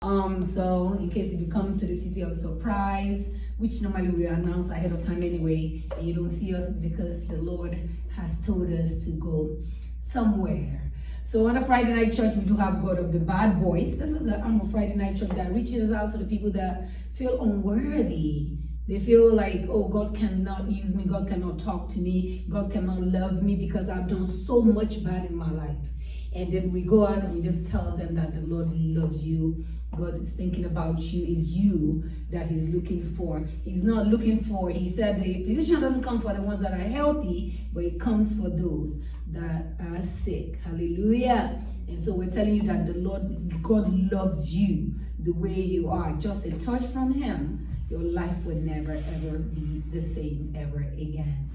So in case if you come to the city of surprise, which normally we announce ahead of time anyway, and you don't see us, it's because the Lord has told us to go somewhere. So on a Friday night church, we do have God of the Bad Boys. This is a Friday night church that reaches out to the people that feel unworthy. They feel like, oh, God cannot use me, God cannot talk to me, God cannot love me because I've done so much bad in my life. And then we go out and we just tell them that the Lord loves you. God is thinking about you. It's you that He's looking for. He's not looking for, He said the physician doesn't come for the ones that are healthy, but it comes for those that are sick. Hallelujah. And so we're telling you that the Lord, God loves you the way you are. Just a touch from Him, your life would never ever be the same ever again.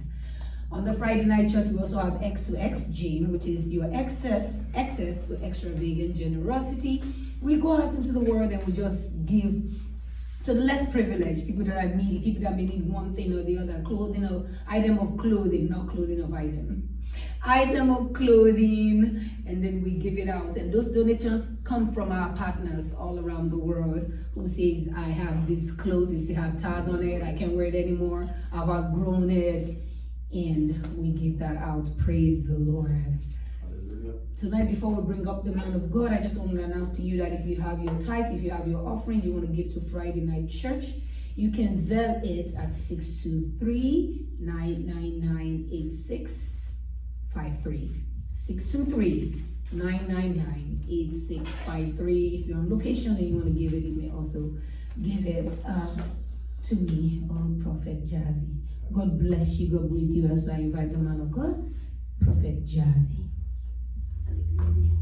On the Friday night church, we also have X to X gene, which is your access to extravagant generosity. We go out into the world and we just give to the less privileged, people that are needy, people that may need one thing or the other, clothing or item of clothing, not clothing of item of clothing, and then we give it out. And those donations come from our partners all around the world who says, I have this clothes, they have tag on it, I can't wear it anymore, I've outgrown it. And we give that out. Praise the Lord. Hallelujah. Tonight, before we bring up the man of God, I just want to announce to you that if you have your tithe, if you have your offering, you want to give to Friday Night Church, you can Zelle it at 623-999-8653. 623-999-8653. If you're on location and you want to give it, you may also give it to me or Prophet Jazzy. God bless you. God with you as I invite the man of God, Prophet Jazzy. Hallelujah.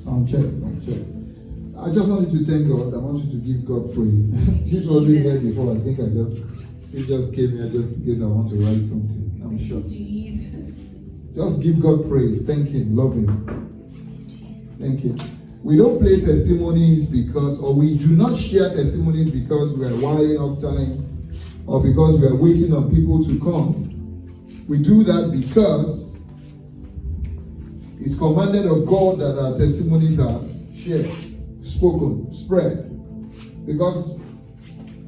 Sound check. I just wanted to thank God. I want you to give God praise. This wasn't here before. I think it just came here just in case I want to write something. I'm sure. Jesus. Just give God praise. Thank Him. Love Him. Thank Him. We don't play testimonies or we do not share testimonies because we are wiring up time or because we are waiting on people to come. We do that because it's commanded of God that our testimonies are shared, spoken, spread. Because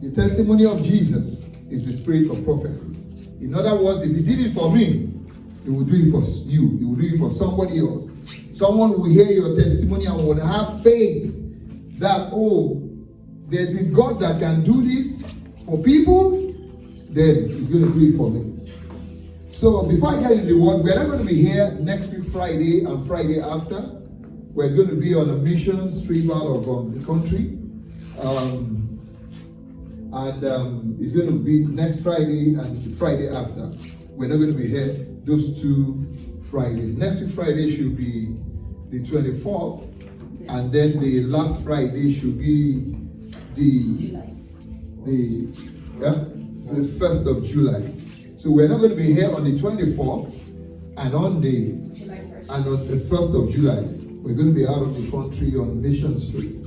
the testimony of Jesus is the spirit of prophecy. In other words, if He did it for me, He will do it for you. He will do it for somebody else. Someone will hear your testimony and will have faith that, oh, there's a God that can do this for people, then He's going to do it for me. So before I get into the word, we're not going to be here next week Friday and Friday after. We're going to be on a mission trip out of the country. It's going to be next Friday and Friday after. We're not going to be here those 2 Fridays. Next week Friday should be the 24th. Yes. And then the last Friday should be the 1st of July. So we're not going to be here on the 24th and on the 1st of July. We're going to be out of the country on Mission Street.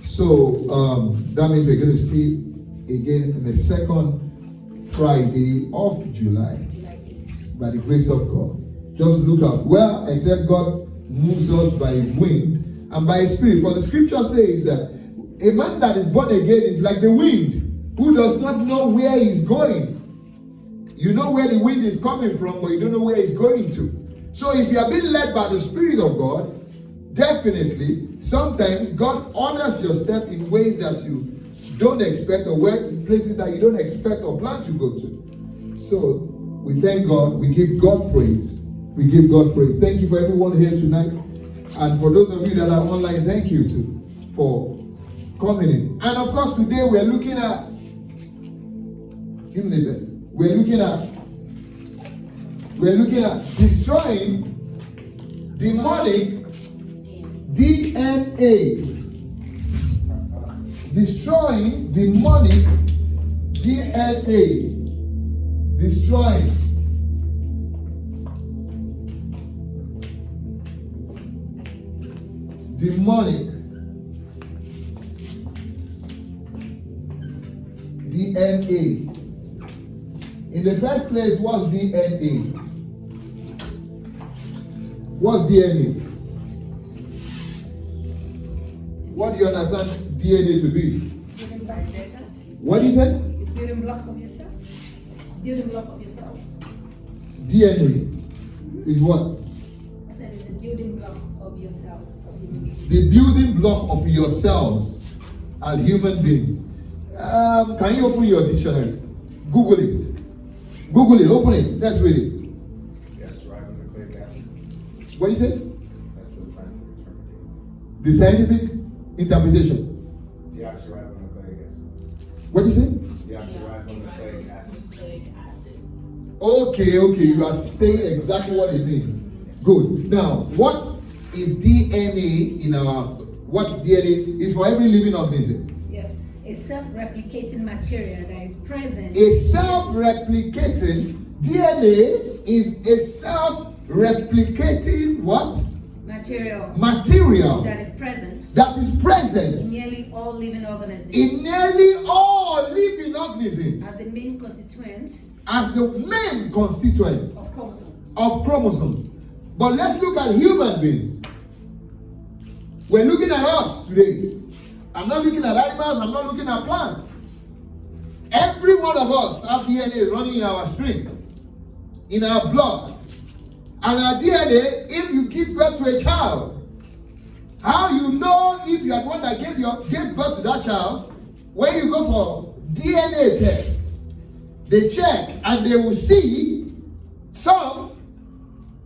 So that means we're going to see again on the 2nd Friday of July by the grace of God. Just look up. Well, except God moves us by His wind and by His Spirit. For the scripture says that a man that is born again is like the wind who does not know where he's going. You know where the wind is coming from, but you don't know where it's going to. So if you are being led by the Spirit of God, definitely, sometimes God honors your step in ways that you don't expect or places that you don't expect or plan to go to. So we thank God. We give God praise. We give God praise. Thank you for everyone here tonight. And for those of you that are online, thank you too for coming in. And of course, today we're looking at destroying demonic DNA. Destroying demonic DNA. Destroying demonic, DNA. In the first place, what's DNA? What's DNA? What do you understand DNA to be? Building block of yourself. What do you say? Building block of yourself. Building block of yourselves. DNA is what? I said it's a building block of yourselves, of human beings. The building block of yourselves as human beings. Can you open your dictionary? Google it. Google it. Open it. Let's read it. Deoxyribonucleic acid. What do you say? That's the scientific term. The scientific interpretation. Deoxyribonucleic acid. What do you say? Deoxyribonucleic acid. Okay. You are saying exactly what it means. Good. Now, what is DNA in our? What's DNA? Is for every living organism. Yes, a self-replicating material that is present. A self-replicating DNA is a self-replicating what? Material Material that is present that is in present nearly all living organisms in nearly all living organisms as the main constituent as the main constituent of chromosomes. of chromosomes. But let's look at human beings. We're looking at us today. I'm not looking at animals, I'm not looking at plants. Every one of us have DNA running in our stream, in our blood. And our DNA, if you give birth to a child, how you know if you are the one that gave birth to that child? When you go for DNA tests, they check and they will see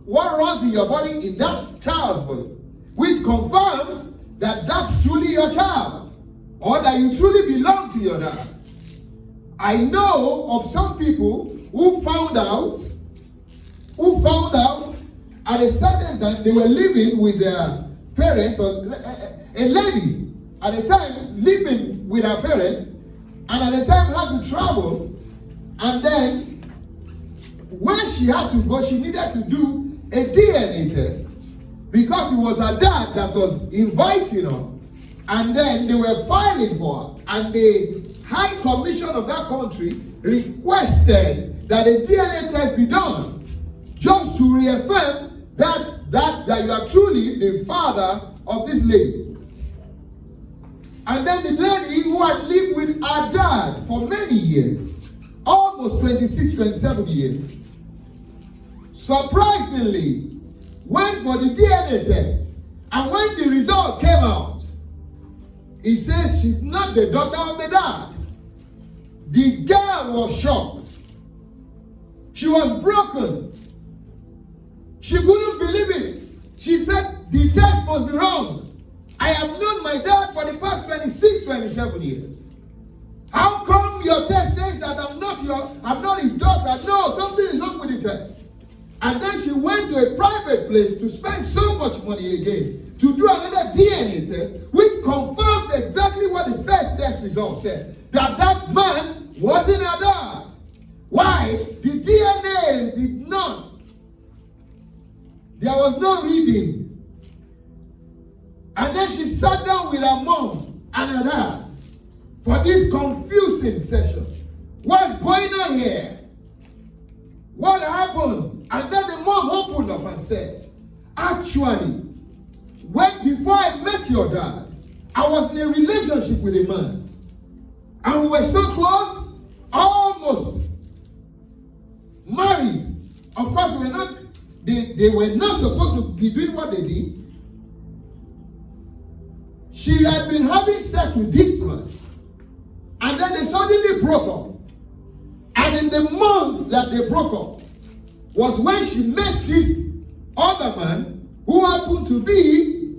what runs in your body in that child's body, which confirms that that's truly your child, or that you truly belong to your dad. I know of some people who found out at a certain time they were living with their parents, or a lady at a time living with her parents, and at a time had to travel, and then when she had to go, she needed to do a DNA test because it was her dad that was inviting her, and then they were filing for her, and the High Commission of that country requested that a DNA test be done just to reaffirm that you are truly the father of this lady. And then the lady who had lived with her dad for many years, almost 26, 27 years, surprisingly went for the DNA test. And when the result came out, it says she's not the daughter of the dad. The girl was shocked. She was broken. She couldn't believe it. She said, the test must be wrong. I have known my dad for the past 26, 27 years. How come your test says that I'm not his daughter? No, something is wrong with the test. And then she went to a private place to spend so much money again to do another DNA test, which confirms exactly what the first test result said, that man wasn't her dad. Why? The DNA did not. There was no reading. And then she sat down with her mom and her dad for this confusing session. What's going on here? What happened? And then the mom opened up and said, actually, before I met your dad, I was in a relationship with a man. And we were so close, almost married. Of course, they were not supposed to be doing what they did. She had been having sex with this man. And then they suddenly broke up. And in the month that they broke up was when she met this other man who happened to be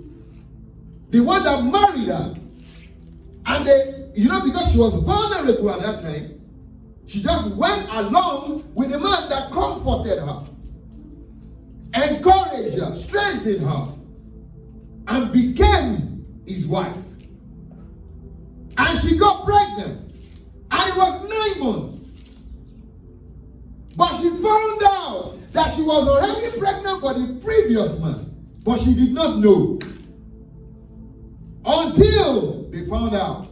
the one that married her. And because she was vulnerable at that time, she just went along with the man that comforted her, encouraged her, strengthened her, and became his wife. And she got pregnant. And it was 9 months. But she found out that she was already pregnant for the previous man. But she did not know. until they found out.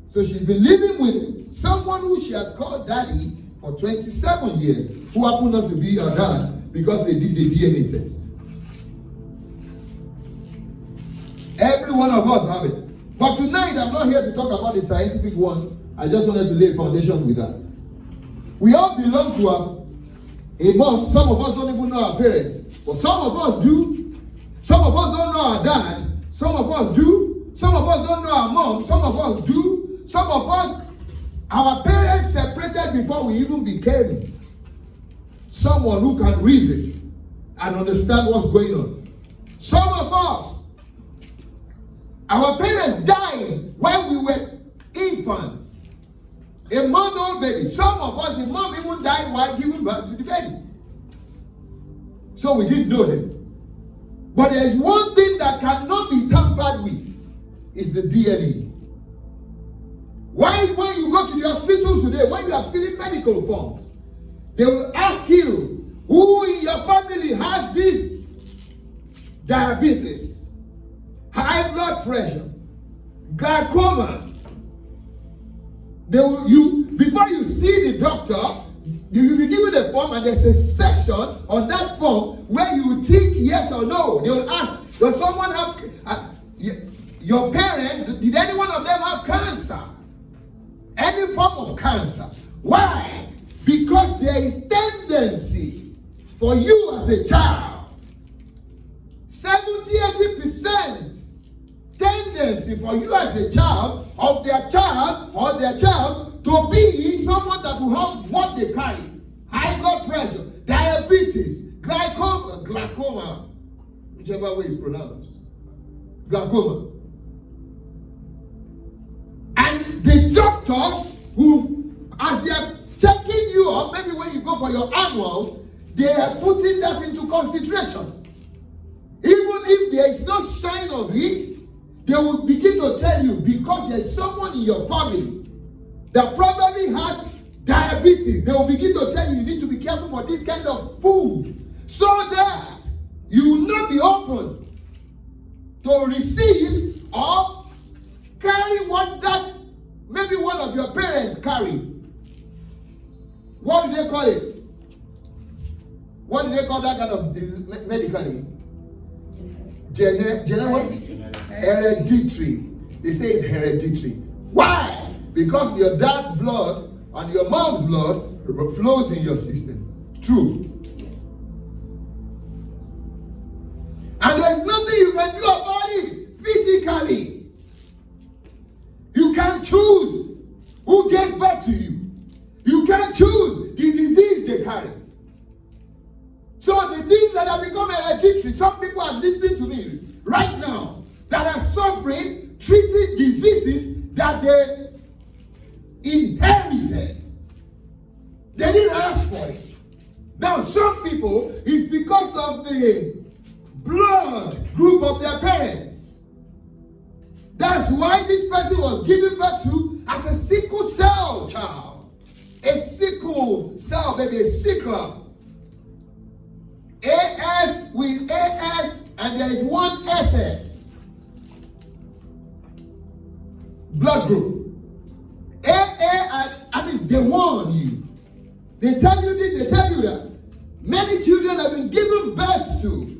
So she's been living with someone who she has called daddy for 27 years, who happened not to be her dad because they did the DNA test. Every one of us have it. But tonight, I'm not here to talk about the scientific one. I just wanted to lay a foundation with that. We all belong to a mom. Some of us don't even know our parents. But some of us do. Some of us don't know our dad. Some of us do. Some of us don't know our mom. Some of us do. Some of us, our parents separated before we even became someone who can reason and understand what's going on. Some of us, our parents died when we were infants. A month-old baby. Some of us, the mom even died while giving birth to the baby. So we didn't know them. But there is one thing that cannot be tampered with, is the DNA. Why, when you go to the hospital today, when you are filling medical forms, they will ask you, who in your family has this diabetes, high blood pressure, glaucoma? Before you see the doctor, you will be given a form, and there's a section on that form where you will tick yes or no. They will ask, does someone have, your parent, did any one of them have cancer? Any form of cancer. Why? Because there is tendency for you as a child, 70-80% tendency for you as a child of their child to be someone that will have what they carry: high blood pressure, diabetes, glaucoma, whichever way it's pronounced, glaucoma. And the doctors who, as they are checking you up, maybe when you go for your annuals, they are putting that into consideration. Even if there is no sign of it, they will begin to tell you, because there's someone in your family that probably has diabetes, they will begin to tell you, you need to be careful for this kind of food, so that you will not be open to receive or carry what that maybe one of your parents carry. What do they call it? What do they call that kind of disease medically? Hereditary. They say it's hereditary. Why? Because your dad's blood and your mom's blood flows in your system. True. And there's nothing you can do about it physically. You can't choose who gave birth to you. You can't choose the disease they carry. So the things that have become hereditary, some people are listening to me right now that are suffering, treating diseases that they inherited. They didn't ask for it. Now some people, it's because of the blood group of their parents. That's why this person was given birth to as a sickle cell child. A sickle cell, baby, a sickler. AS with AS, and there is one SS. Blood group. They warn you. They tell you this, they tell you that. Many children have been given birth to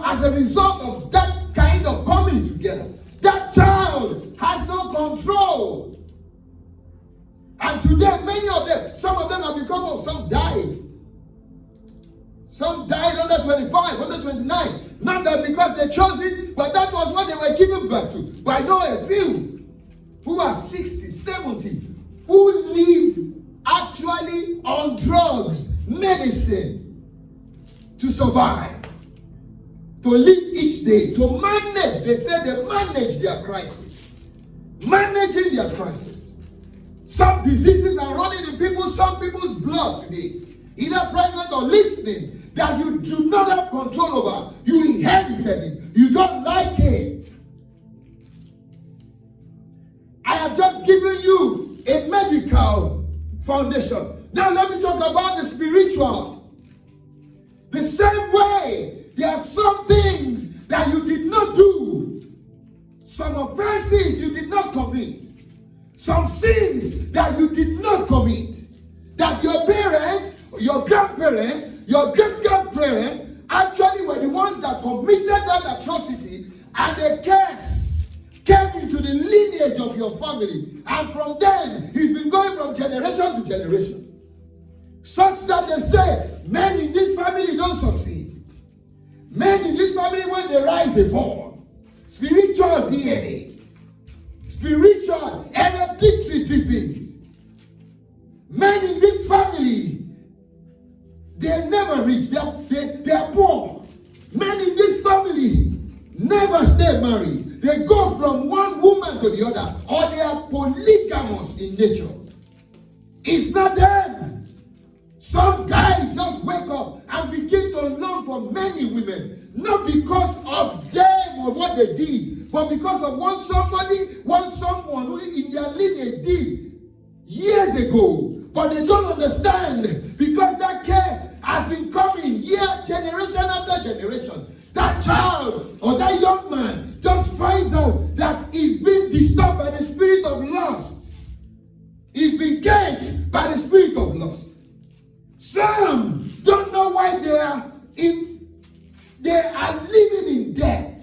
as a result of that kind of coming together. That child has no control. And today, many of them, some of them have become, some died. Some died under 25, under 29. Not that because they chose it, but that was what they were given birth to. But I know a few who are 60, 70, who live actually on drugs, medicine, to survive. To live each day, to manage. They say they manage their crisis. Managing their crisis. Some diseases are running in some people's blood today. Either present or listening, that you do not have control over. You inherited it. You don't like it. I have just given you a medical foundation. Now let me talk about the spiritual. The same way There are some things that you did not do. Some offenses you did not commit. Some sins that you did not commit. That your parents, your grandparents, your great-grandparents actually were the ones that committed that atrocity, and the curse came into the lineage of your family. And from then, it's been going from generation to generation. Such that they say, men in this family don't succeed. Men in this family, when they rise, they fall. Spiritual DNA. Spiritual hereditary disease. Men in this family, they never reach. They are poor. Men in this family never stay married. They go from one woman to the other, or they are polygamous in nature. It's not them. Some guys just wake up and begin to long for many women, not because of them or what they did, but because of what someone who in their lineage did years ago. But they don't understand, because that case has been coming generation after generation. That child or that young man just finds out that he's been disturbed by the spirit of lust. He's been caged by the spirit of lust. Some don't know why they are living in debt.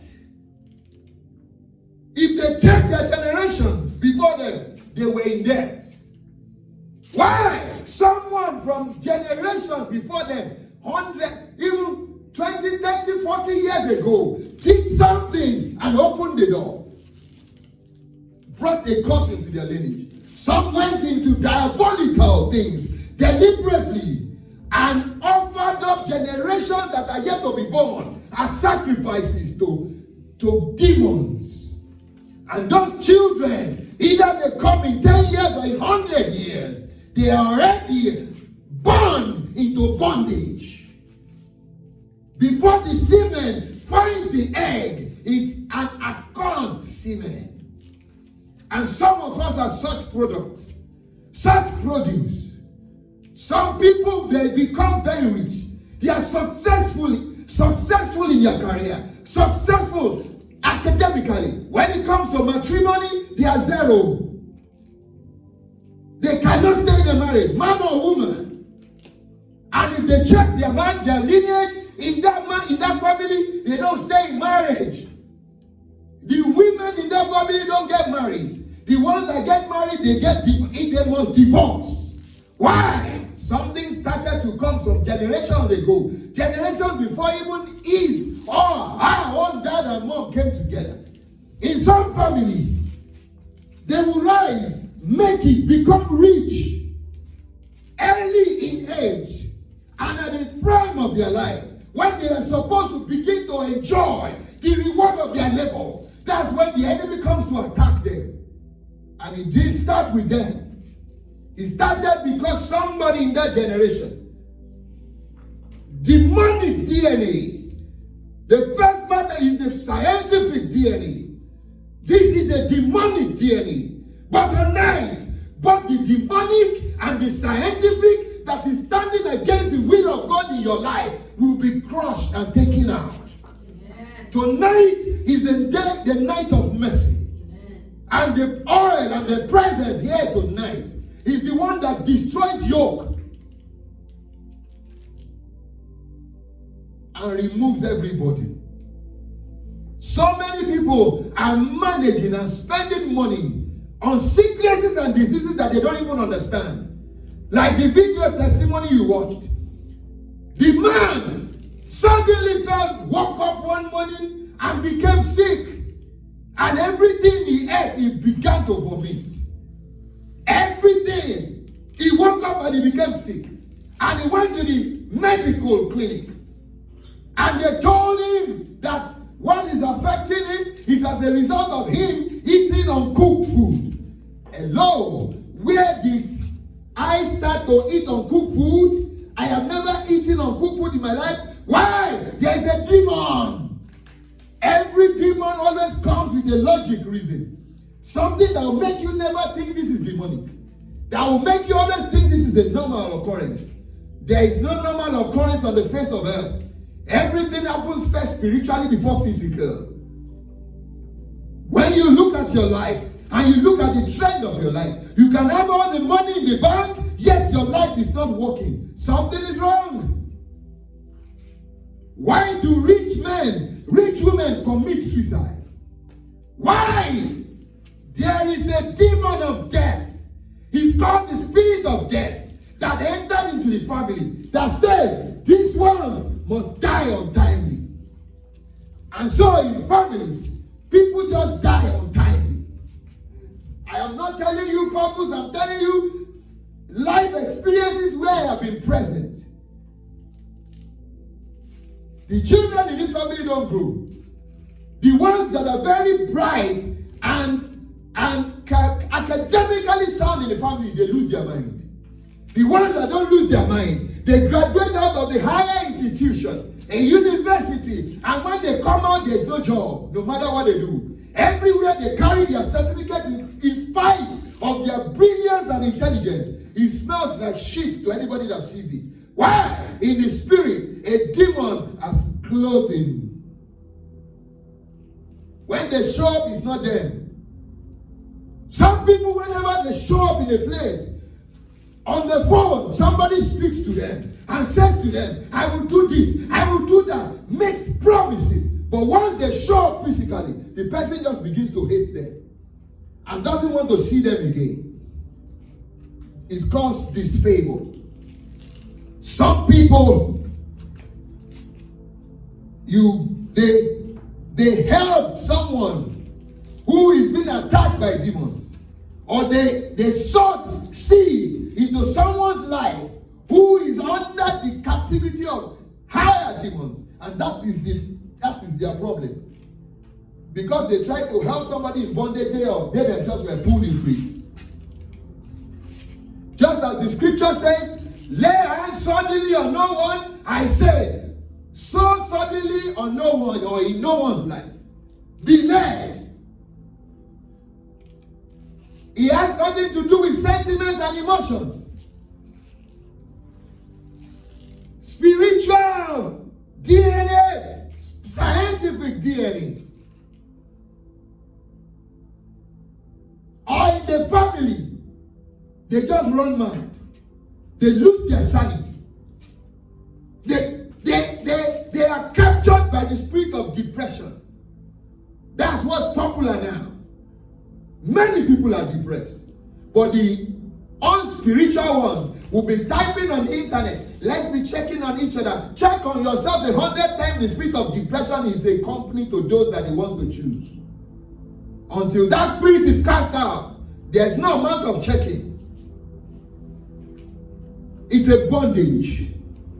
If they check their generations before them, they were in debt. Why? Someone from generations before them, 100, even 20, 30, 40 years ago, did something and opened the door. Brought a curse into their lineage. Some went into diabolical things deliberately and offered up generations that are yet to be born as sacrifices to demons. And those children, either they come in 10 years or in 100 years, they are already born into bondage. Before the semen finds the egg, it's an accursed semen. And some of us are such products, such produce. Some people, they become very rich. They are successful in their career, successful academically. When it comes to matrimony, they are zero. They cannot stay in a marriage, man or woman. And if they check their lineage, in that family, they don't stay in marriage. The women in that family don't get married. The ones that get married, they must divorce. Why? Something started to come some generations ago. Generations before even his or her own dad and mom came together. In some family, they will rise, make it, become rich early in age and at the prime of their life, when they are supposed to begin to enjoy the reward of their labor. That's when the enemy comes to attack them. And it didn't start with them. It started because somebody in that generation, demonic DNA. The first matter is the scientific DNA. This is a demonic DNA. But tonight, both the demonic and the scientific that is standing against the will of God in your life will be crushed and taken out. Amen. Tonight is the night of mercy. Amen. And the oil and the presence here tonight is the one that destroys yoke and removes everybody. So many people are managing and spending money on sicknesses and diseases that they don't even understand. Like the video testimony you watched. The man suddenly woke up one morning and became sick. And everything he ate, he began to vomit. Everything. He woke up and he became sick. And he went to the medical clinic. And they told him that what is affecting him is as a result of him eating uncooked food. Hello, where did I start to eat uncooked food? I have never eaten uncooked food in my life. Why? There's a demon. Every demon always comes with a logic reason. Something that will make you never think this is demonic. That will make you always think this is a normal occurrence. There is no normal occurrence on the face of earth. Everything happens first spiritually before physical. When you look at your life and you look at the trend of your life, you can have all the money in the bank, yet your life is not working. Something is wrong. Why do rich women commit suicide? Why? There is a demon of death. He's called the spirit of death that entered into the family that says these ones must die untimely. And so in families, people just die untimely. I am not telling you fables, I'm telling you life experiences where I have been present. The children in this family don't grow. The ones that are very bright and academically sound in the family, they lose their mind. The ones that don't lose their mind, they graduate out of the higher institution, a university, and when they come out, there's no job, no matter what they do. Everywhere they carry their certificate, in spite of their brilliance and intelligence, it smells like shit to anybody that sees it. Why? In the spirit, a demon has clothing. When they show up, it's not them. Some people, whenever they show up in a place, on the phone, somebody speaks to them and says to them, I will do this, I will do that, makes promises. But once they show up physically, the person just begins to hate them and doesn't want to see them again. It's called disfavor. Some people, they help someone who is being attacked by demons, or they sowed seeds into someone's life who is under the captivity of higher demons, and that is their problem. Because they try to help somebody in bondage, they themselves were pulled into it. Just as the scripture says, lay hands suddenly on no one, I say, so suddenly on no one or in no one's life. Be led. It has nothing to do with sentiments and emotions. Spiritual DNA, scientific DNA. Or in the family, they just run mad. They lose their sanity. They are captured by the spirit of depression. That's what's popular now. Many people are depressed. But the unspiritual ones will be typing on the internet. Let's be checking on each other. Check on yourself 100 times. The spirit of depression is a company to those that he wants to choose. Until that spirit is cast out, there's no amount of checking. It's a bondage.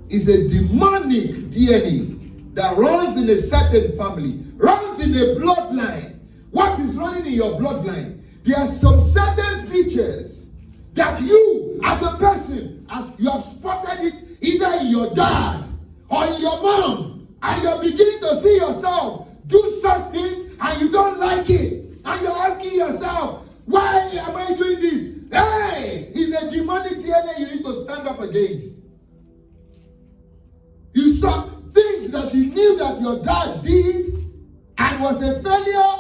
It's a demonic DNA that runs in a certain family, runs in a bloodline. What is running in your bloodline? There are some certain features that you, as a person, as you have spotted it either in your dad or in your mom, and you're beginning to see yourself do some things and you don't like it, and you're asking yourself, why am I doing this? Hey, it's a demonic DNA you need to stand up against. You saw things that you knew that your dad did and was a failure,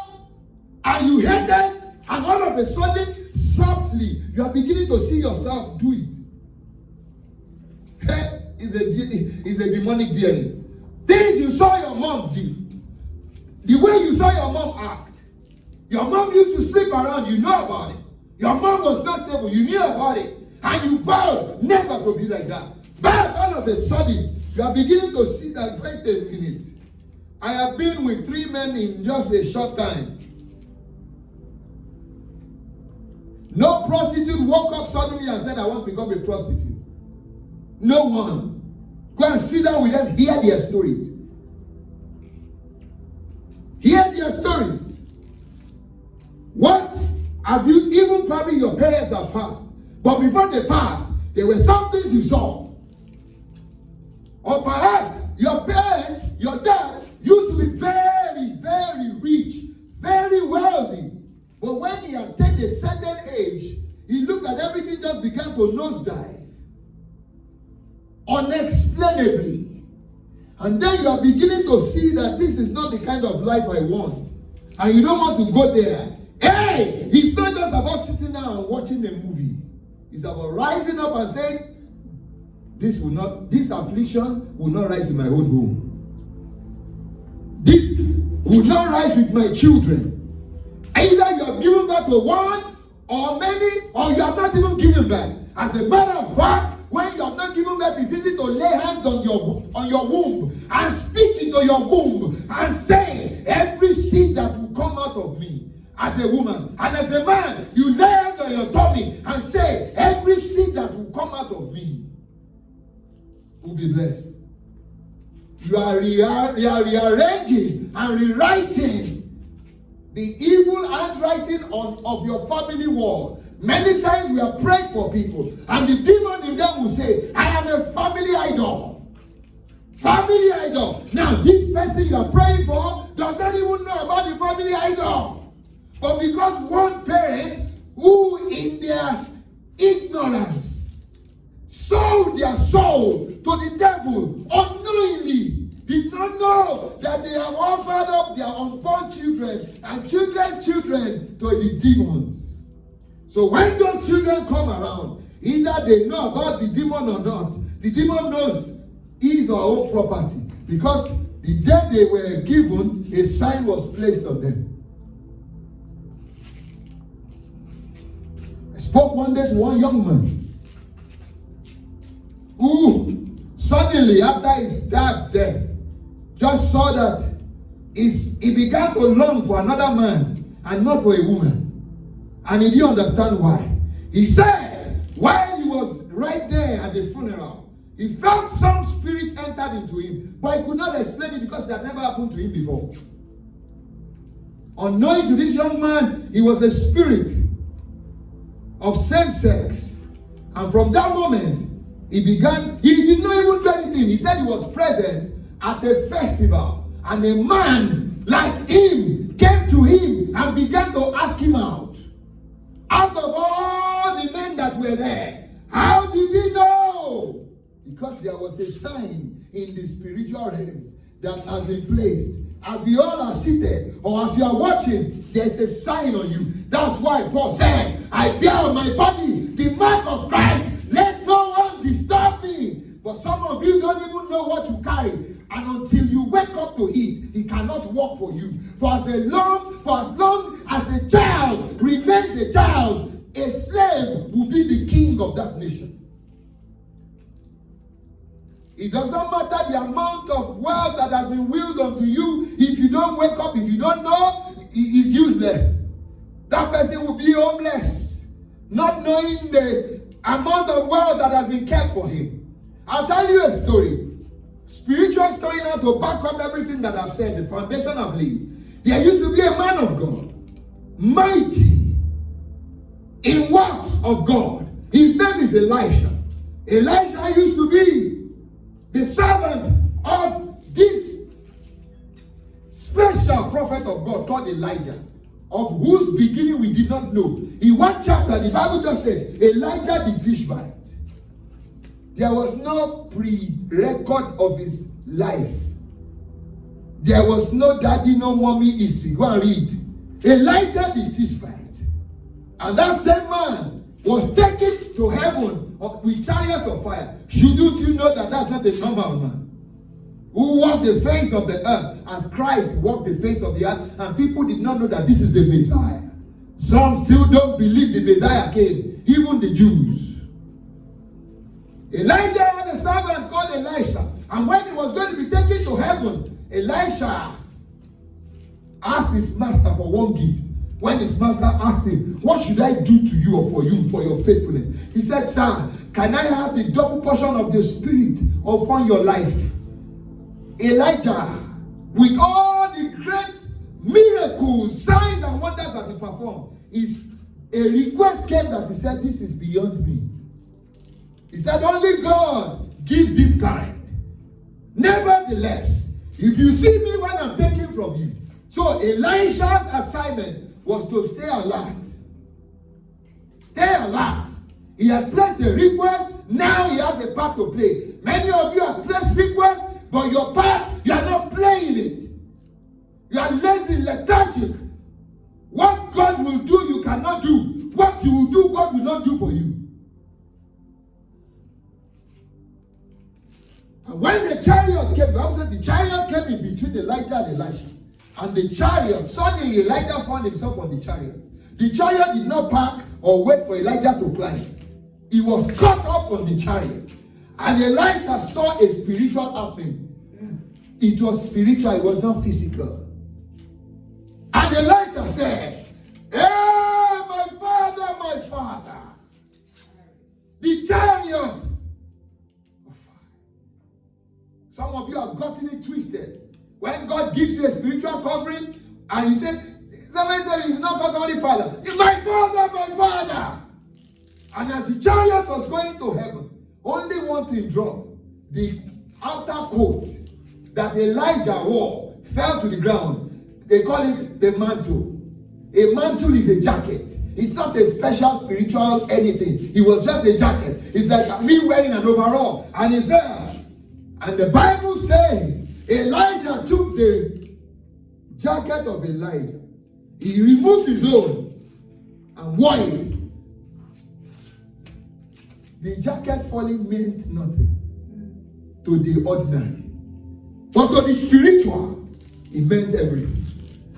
and you hated, and all of a sudden, softly, you are beginning to see yourself do it. Hey, it's a demonic DNA. Things you saw your mom do, the way you saw your mom act. Your mom used to sleep around, you know about it. Your mom was not stable, you knew about it. And you vowed never to be like that. But all of a sudden, you are beginning to see that, wait a minute. I have been with 3 men in just a short time. No prostitute woke up suddenly and said, I want to become a prostitute. No one. Go and sit down with them, hear their stories. Hear their stories. What have you, even probably your parents have passed, but before they passed, there were some things you saw. Or perhaps your parents, your dad, used to be very, very rich, very wealthy. But when he attained a certain age, he looked at everything just began to nosedive. Unexplainably. And then you are beginning to see that this is not the kind of life I want. And you don't want to go there. Hey, it's not just about sitting down and watching a movie. It's about rising up and saying, this affliction will not rise in my own home. This will not rise with my children. Either you have given birth to one or many, or you have not even given birth. As a matter of fact, when you have not given birth, it's easy to lay hands on your womb and speak into your womb and say, every seed that will come out of me as a woman, and as a man, you lay hands on your tummy and say, every seed that will come out of me will be blessed. You are rearranging and rewriting the evil handwriting of your family wall. Many times we are praying for people, and the demon in them will say, I am a family idol. Family idol. Now, this person you are praying for does not even know about the family idol. But because one parent who in their ignorance sold their soul to the devil unknowingly, did not know that they have offered up their unborn children and children's children to the demons. So when those children come around, either they know about the demon or not, the demon knows his or her own property. Because the day they were given, a sign was placed on them. I spoke one day to one young man who suddenly, after his dad's death, just saw that he began to long for another man and not for a woman. And he didn't understand why. He said, while he was right there at the funeral, he felt some spirit entered into him, but he could not explain it because it had never happened to him before. Unknowing to this young man, he was a spirit of same sex. And from that moment, he did not even do anything. He said he was present at a festival, and a man like him came to him and began to ask him out. Out of all the men that were there, how did he know? Because there was a sign in the spiritual realms that has been placed. As we all are seated, or as you are watching, there's a sign on you. That's why Paul said, I bear on my body the mark of Christ. Let no one disturb me. But some of you don't even know what you carry. And until you wake up to it, he cannot work for you. For as long as a child remains a child, a slave will be the king of that nation. It does not matter the amount of wealth that has been willed unto you. If you don't wake up, if you don't know, it is useless. That person will be homeless, not knowing the amount of wealth that has been kept for him. I'll tell you a story. Spiritual story now to back up everything that I've said, the foundation I've laid. There used to be a man of God, mighty in works of God. His name is Elisha. Elisha used to be the servant of this special prophet of God called Elijah, of whose beginning we did not know. In one chapter, the Bible just said, Elijah the Tishbite. There was no pre-record of his life. There was no daddy, no mommy history. Go and read. Elijah the Tishbite. And that same man was taken to heaven with chariots of fire. Shouldn't you know that that's not a normal man? Who walked the face of the earth as Christ walked the face of the earth, and people did not know that this is the Messiah. Some still don't believe the Messiah came, even the Jews. Elijah had a servant called Elisha, and when he was going to be taken to heaven, Elisha asked his master for one gift. When his master asked him, what should I do to you or for you for your faithfulness? He said, sir, can I have the double portion of the Spirit upon your life? Elijah, with all the great miracles, signs and wonders that he performed, a request came that he said, this is beyond me. He said, only God gives this kind. Nevertheless, if you see me when I'm taken from you. So Elisha's assignment was to stay alert. Stay alert. He had placed a request. Now he has a part to play. Many of you have placed requests, but your part cannot do for you. And when the chariot came, the Bible says the chariot came in between Elijah and Elisha. And the chariot, suddenly Elijah found himself on the chariot. The chariot did not park or wait for Elijah to climb. He was caught up on the chariot. And Elisha saw a spiritual happening. It was spiritual, it was not physical. And Elisha said, "Hey, my father, my father, the chariot of fire." Some of you have gotten it twisted. When God gives you a spiritual covering, and he said, somebody said, "He's not called somebody father." It's my father, my father. And as the chariot was going to heaven, only one thing dropped. The outer coat that Elijah wore fell to the ground. They call it the mantle. A mantle is a jacket. It's not a special spiritual anything. It was just a jacket. It's like me wearing an overall. And it fell. And the Bible says Elijah took the jacket of Elijah. He removed his own and wore it. The jacket falling meant nothing to the ordinary. But to the spiritual, it meant everything.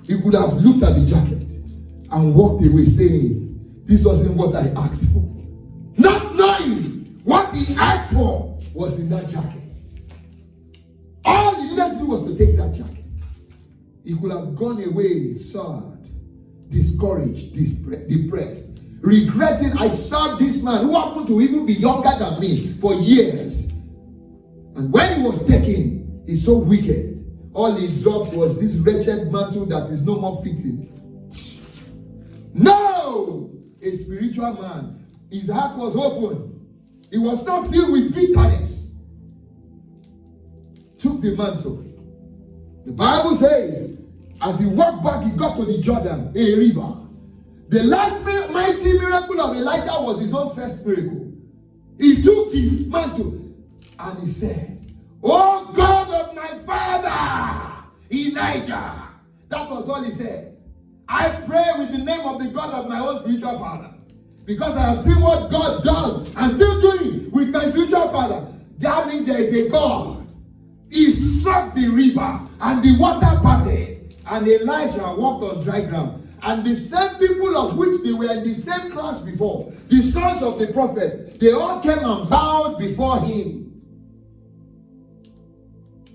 He could have looked at the jacket and walked away saying, "This wasn't what I asked for." Not knowing what he asked for was in that jacket. All he needed to do was to take that jacket. He could have gone away sad, discouraged, depressed, regretting, "I served this man who happened to even be younger than me for years." And when he was taken, he's so wicked. All he dropped was this wretched mantle that is no more fitting. No! A spiritual man. His heart was open. He was not filled with bitterness. Took the mantle. The Bible says, as he walked back, he got to the Jordan, a river. The last mighty miracle of Elijah was his own first miracle. He took the mantle and he said, "Oh God of my father, Elijah." That was all he said. "I pray with the name of the God of my own spiritual father, because I have seen what God does and still doing with my spiritual father." That means there is a God. He struck the river and the water parted, and Elijah walked on dry ground. And the same people of which they were in the same class before, the sons of the prophet, they all came and bowed before him.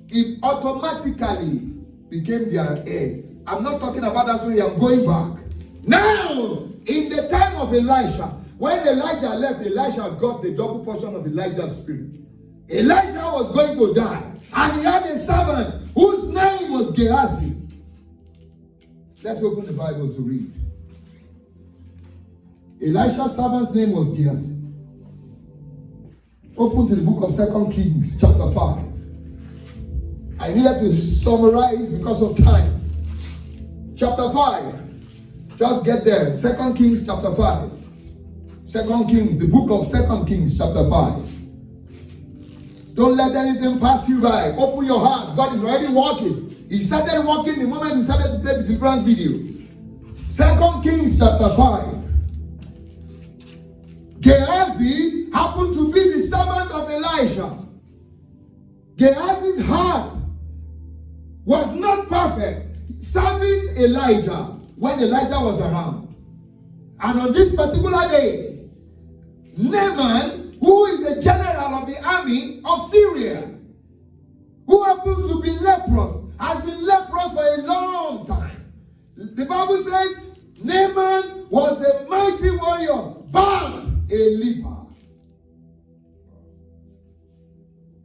It automatically became their heir. I'm not talking about that story, I'm going back. Now, in the time of Elisha, when Elijah left, Elisha got the double portion of Elijah's spirit. Elijah was going to die, and he had a servant whose name was Gehazi. Let's open the Bible to read. Elisha's servant's name was Gehazi. Open to the book of 2 Kings, chapter 5. I needed to summarize because of time. Chapter 5. Just get there. 2 Kings, chapter 5. 2 Kings, the book of 2 Kings, chapter 5. Don't let anything pass you by. Open your heart. God is already working. He started working the moment he started to play the deliverance video. 2 Kings chapter 5. Gehazi happened to be the servant of Elisha. Gehazi's heart was not perfect serving Elijah when Elijah was around. And on this particular day, Naaman, who is a general of the army of Syria, who happens to be leprous, has been leprous for a long time. The Bible says Naaman was a mighty warrior, but a leper.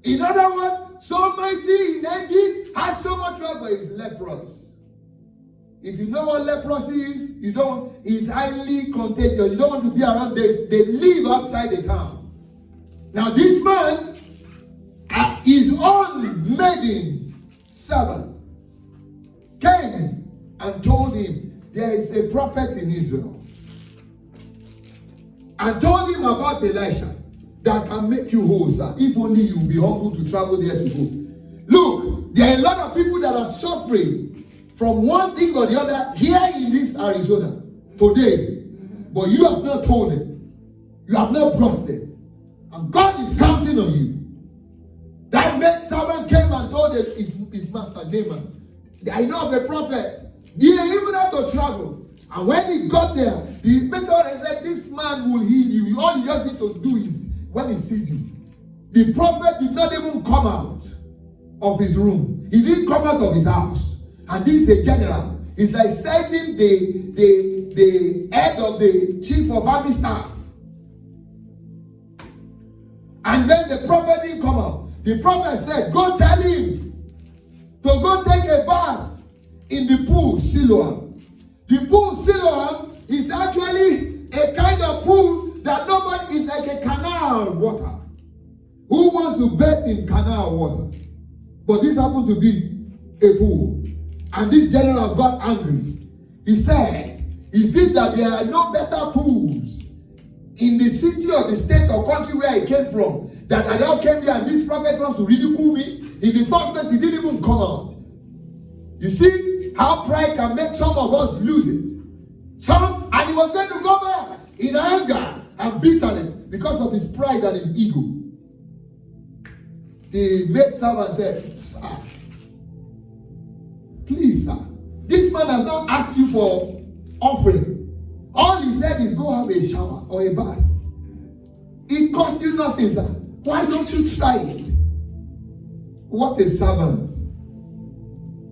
In other words, so mighty in Egypt, has so much wealth, but is leprous. If you know what leprosy is, it's highly contagious. You don't want to be around this. They live outside the town. Now this man, his own maiden servant, came and told him, there is a prophet in Israel, and told him about Elisha that can make you whole, sir, if only you will be humble to travel there to go. Look, there are a lot of people that are suffering from one thing or the other here in this Arizona today, but you have not told them. You have not brought them. And God is counting on you. That maidservant came and told his master Naaman, I know of a prophet. He even had to travel. And when he got there, the maidservant said, this man will heal you. All you just need to do is, when he sees you. The prophet did not even come out of his room. He didn't come out of his house. And this is a general. It's like sending the head of the chief of army staff. And then the prophet didn't come out. The prophet said, go tell him to go take a bath in the pool Siloam. The pool Siloam is actually a kind of pool that nobody, is like a canal water. Who wants to bathe in canal water? But this happened to be a pool. And this general got angry. He said, is it that there are no better pools in the city or the state or country where I came from, that I now came here and this prophet wants to ridicule me? In the first place, he didn't even come out. You see how pride can make some of us lose it. And he was going to go back in anger and bitterness because of his pride and his ego. The maidservant said, sir, please, sir, this man has not asked you for offering. All he said is go have a shower or a bath. It costs you nothing, sir. Why don't you try it? What a servant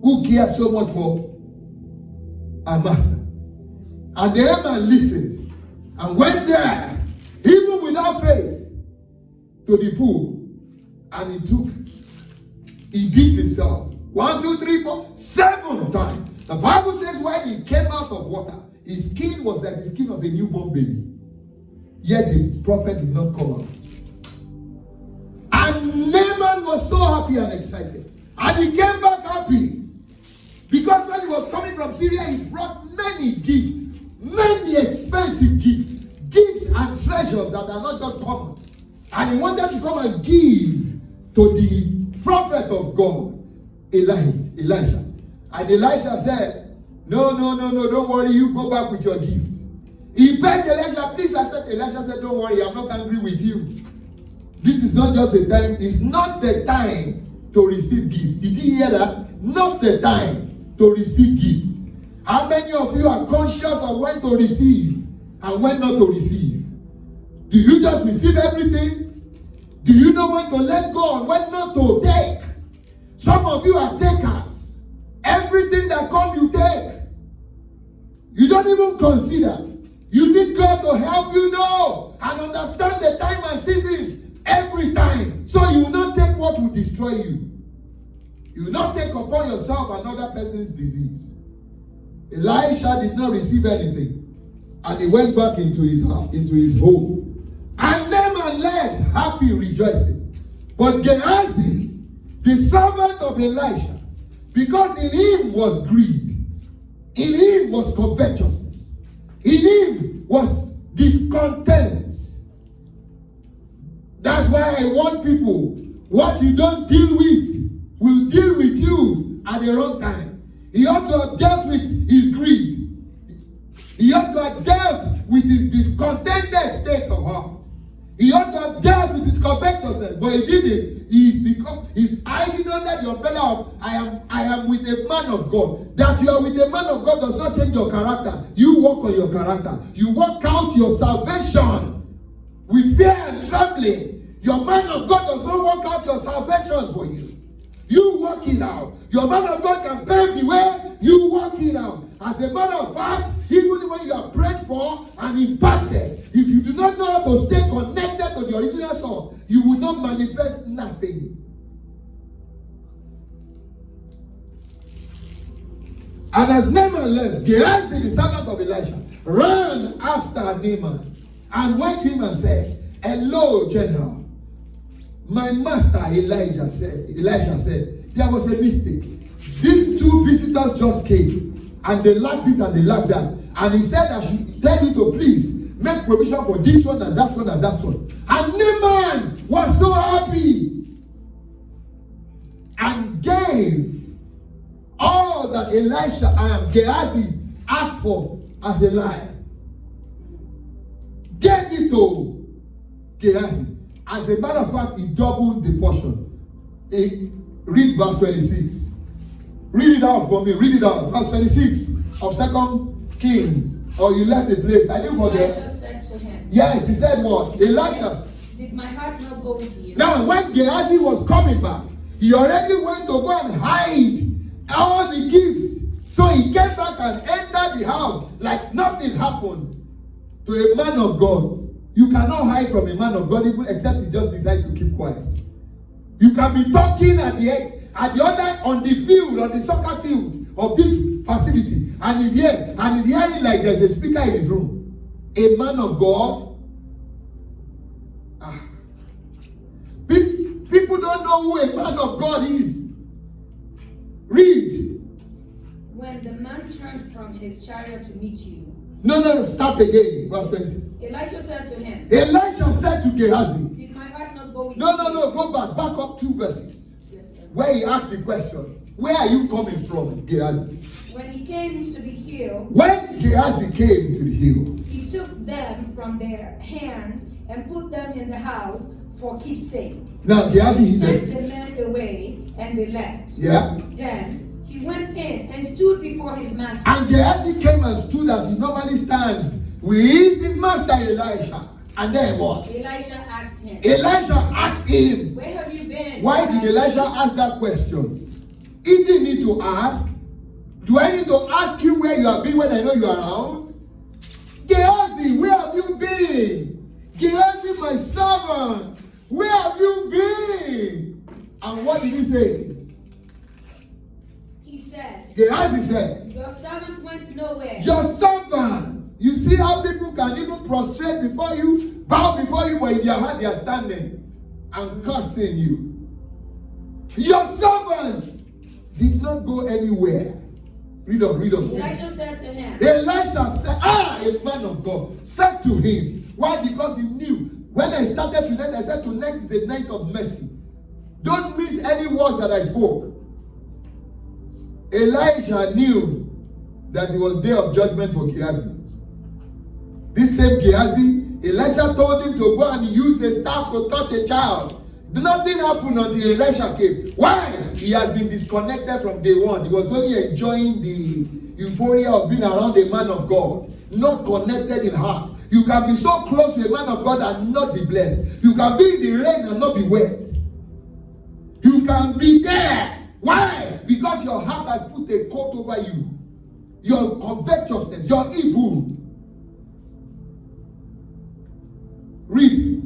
who cares so much for our master. And the man listened and went there, even without faith, to the pool. And he dipped himself 1, 2, 3, 4, 7 times. The Bible says when he came out of water, his skin was like the skin of a newborn baby. Yet the prophet did not come out. And Naaman was so happy and excited. And he came back happy. Because when he was coming from Syria, he brought many gifts. Many expensive gifts. Gifts and treasures that are not just common. And he wanted to come and give to the prophet of God, Elisha. And Elisha said, no, don't worry, you go back with your gift. He begged Elisha, please accept. Elisha said, don't worry, I'm not angry with you. This is not just the time, it's not the time to receive gifts. Did you hear that? Not the time to receive gifts. How many of you are conscious of when to receive and when not to receive? Do you just receive everything? Do you know when to let go and when not to take? Some of you are takers. Everything that comes, you take. You don't even consider. You need God to help you know and understand the time and season every time. So you will not take what will destroy you. You will not take upon yourself another person's disease. Elisha did not receive anything. And he went back into his house, into his home. And Naaman left happy, rejoicing. But Gehazi, the servant of Elisha, because in him was greed, in him was covetousness, in him was discontent. That's why I warn people, what you don't deal with will deal with you at the wrong time. He ought to have dealt with his greed. He ought to have dealt with his discontented state of heart. He ought to have dealt with his covetousness, but he didn't. Because he's hiding under the umbrella of I am with a man of God. That you are with a man of God does not change your character. You work on your character. You work out your salvation with fear and trembling. Your man of God does not work out your salvation for you. You work it out. Your man of God can pave the way. You work it out. As a matter of fact, even when you are prayed for and impacted, if you do not know how to stay connected to the original source, you will not manifest nothing. And as Naaman left, Gehazi, the servant of Elisha, ran after Naaman and went to him and said, hello, general. My master Elisha said, there was a mistake. These 2 visitors just came. And they lack this and they lack that. And he said, I should tell you to please make provision for this one and that one and that one. And Naaman was so happy and gave all that Elisha and Gehazi asked for as a lie. Gave it to Gehazi. As a matter of fact, he doubled the portion. Read verse 26. Read it out for me. Read it out. Verse 26 of 2 Kings. Or you left the place. I didn't forget. Elisha said to him, Yes, he said what? Elisha. did my heart not go with you? Now, when Gehazi was coming back, he already went to go and hide all the gifts. So he came back and entered the house like nothing happened to a man of God. You cannot hide from a man of God even except he just decides to keep quiet. You can be talking at the other, on the field, on the soccer field of this facility, and he's here, and he's hearing like there's a speaker in his room. A man of God. People don't know who a man of God is. Read. When the man turned from his chariot to meet you, No, start again. Verse 20. Elisha said to him, Elisha said to Gehazi, did my heart not go with No, you? go back up 2 verses. Yes, sir. Where he asked the question, where are you coming from, Gehazi? When he came to the hill, When Gehazi came to the hill, he took them from their hand and put them in the house for keepsake. now Gehazi He sent hid them. the men away, and they left. Yeah. Then he went in and stood before his master. And Gehazi came and stood as he normally stands with his master Elisha. And then what? Elisha asked him, Elisha asked him, where have you been? why did Elisha ask that question? He didn't need to ask. Do I need to ask you where you have been when I know you are around? Gehazi, where have you been? Gehazi, my servant, where have you been? And what did he say? He said, Gehazi said, your servant went nowhere. your servant. You see how people can even prostrate before you, bow before you, but in their heart they are standing and cursing you. Your servant did not go anywhere. Read on. Elisha said to him, Elisha said, a man of God, said to him. Why? Because he knew. When I started tonight, I said tonight is a night of mercy. Don't miss any words that I spoke. Elisha knew that it was day of judgment for Gehazi. This same Gehazi, Elisha told him to go and use a staff to touch a child. Nothing happened until Elisha came. Why? He has been disconnected from day one. He was only enjoying the euphoria of being around a man of God, not connected in heart. You can be so close to a man of God and not be blessed. You can be in the rain and not be wet. You can be there. Why? Because your heart has put a coat over you. Your covetousness, your evil. Read.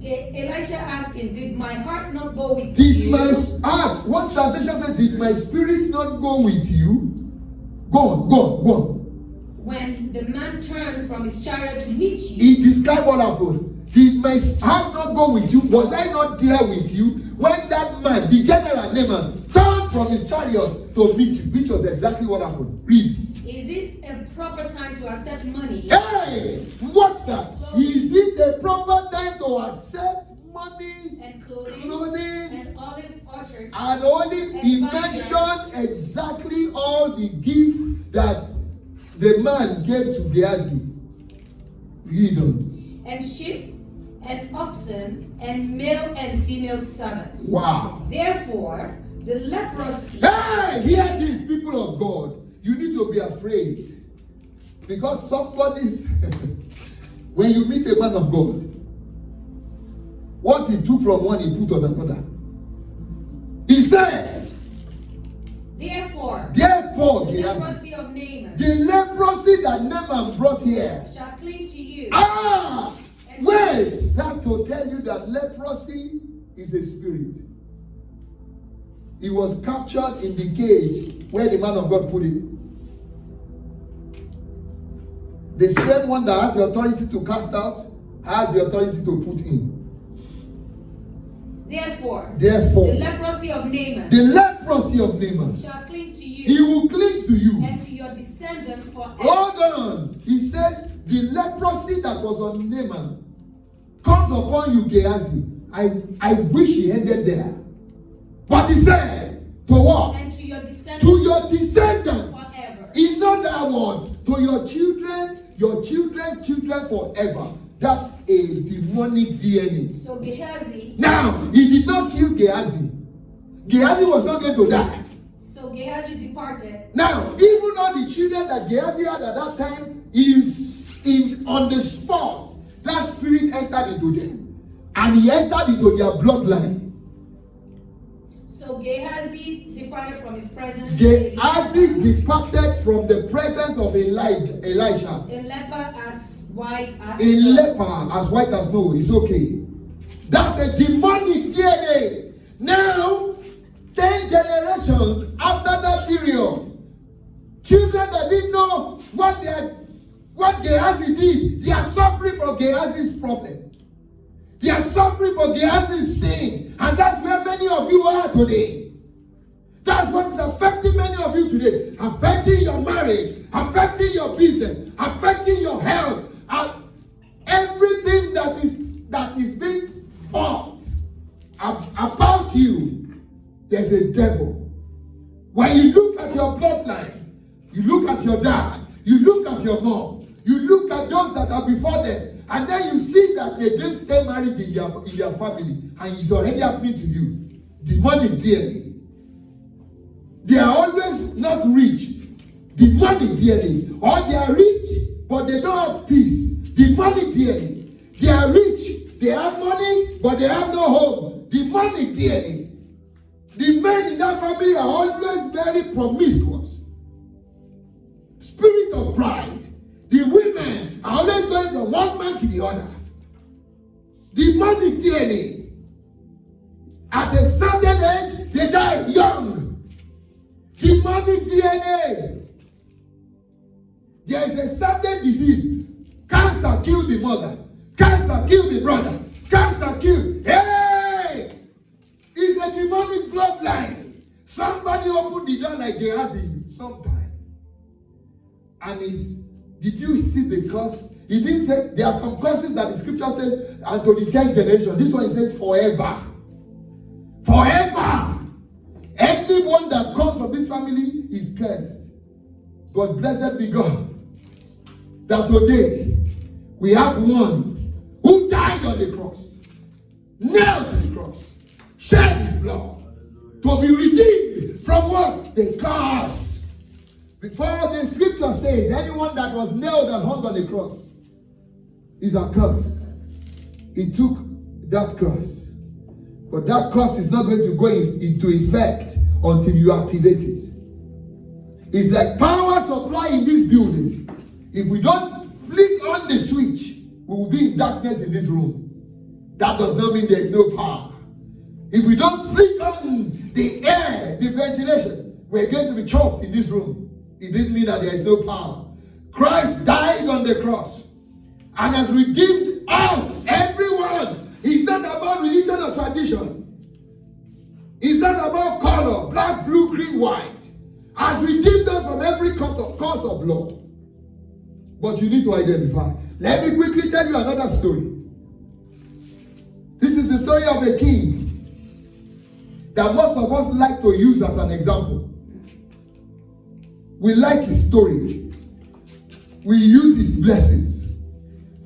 Elisha asked him, did my heart not go with Did you? my heart, one translation said, did my spirit not go with you? Go on. When the man turned from his chariot to meet you, He described what happened. Did my heart not go with you? Was I not there with you when that man, the general Naaman, turned from his chariot to meet you? Which was exactly what happened. Read. is it a proper time to accept money Hey, watch that. Is it a proper time to accept money, and clothing clothing, and olive orchards? and only he mentioned exactly all the gifts that the man gave to Gehazi. Read on. And sheep and oxen and male and female servants. Wow. Therefore, the leprosy. Hey, hear this, people of God. You need to be afraid. Because somebody's, when you meet a man of God, what he took from one, he put on another. He said, Therefore, therefore, the Gehazi, leprosy of Naaman the leprosy that Naaman brought here. shall cling to you. Wait, that's to tell you that leprosy is a spirit. He was captured in the cage where the man of God put it. The same one that has the authority to cast out has the authority to put in. Therefore, Therefore, the leprosy of Naaman the leprosy of Naaman, shall cling to he you will cling to you. and to your descendants forever. Hold on. He says the leprosy that was on Naaman comes upon you, Gehazi. I wish he ended there. But he said, to what? And to your descendants, To your descendants. forever. In other words, to your children, your children's children forever. That's a demonic DNA. So Gehazi, Now, he did not kill Gehazi. Gehazi was not going to die. so Gehazi departed. Now, even all the children that Gehazi had at that time, on the spot, that spirit entered into them. And he entered into their bloodline. So Gehazi departed from his presence. Gehazi departed from the presence of Elisha. A leper as white as A leper as white as snow. It's okay. That's a demonic DNA. Now, 10 generations after that period, children that didn't know what Gehazi did, they are suffering for Gehazi's problem. They are suffering for Gehazi's sin. And that's where many of you are today. That's what is affecting many of you today. Affecting your marriage, affecting your business, affecting your health. Everything that is being fought about you, there's a devil. When you look at your bloodline, you look at your dad, you look at your mom, you look at those that are before them, and then you see that they didn't stay married in their family, and it's already happening to you. Demonic DNA. They are always not rich. Demonic DNA. Or they are rich, but they don't have peace. Demonic DNA. They are rich, they have money, but they have no home. Demonic DNA. The men in that family are always very promiscuous. Spirit of pride. The women are always going from one man to the other. Demonic DNA. At a certain age, they die young. Demonic DNA. There is a certain disease. Cancer killed the mother. Cancer killed the brother. Cancer killed. Hey! It's a demonic bloodline. Somebody opened the door like Gehazi sometime. And did you see the curse? He didn't say, there are some curses that the scripture says, and to the 10th generation. This one it says forever. Forever. Anyone that comes from this family is cursed. But blessed be God that today we have one who died on the cross, nailed to the cross, shed his blood to be redeemed from what? The curse. Before the scripture says, anyone that was nailed and hung on the cross is accursed. He took that curse. But that curse is not going to go into effect until you activate it. It's like power supply in this building. If we don't flick on the switch, we will be in darkness in this room. That does not mean there is no power. If we don't flick on the air, the ventilation, we're going to be choked in this room. It didn't mean that there is no power. Christ died on the cross and has redeemed us, everyone. It's not about religion or tradition. It's not about color, black, blue, green, white. Has redeemed us from every cause of law. But you need to identify. Let me quickly tell you another story. This is the story of a king that most of us like to use as an example. We like his story. We use his blessings.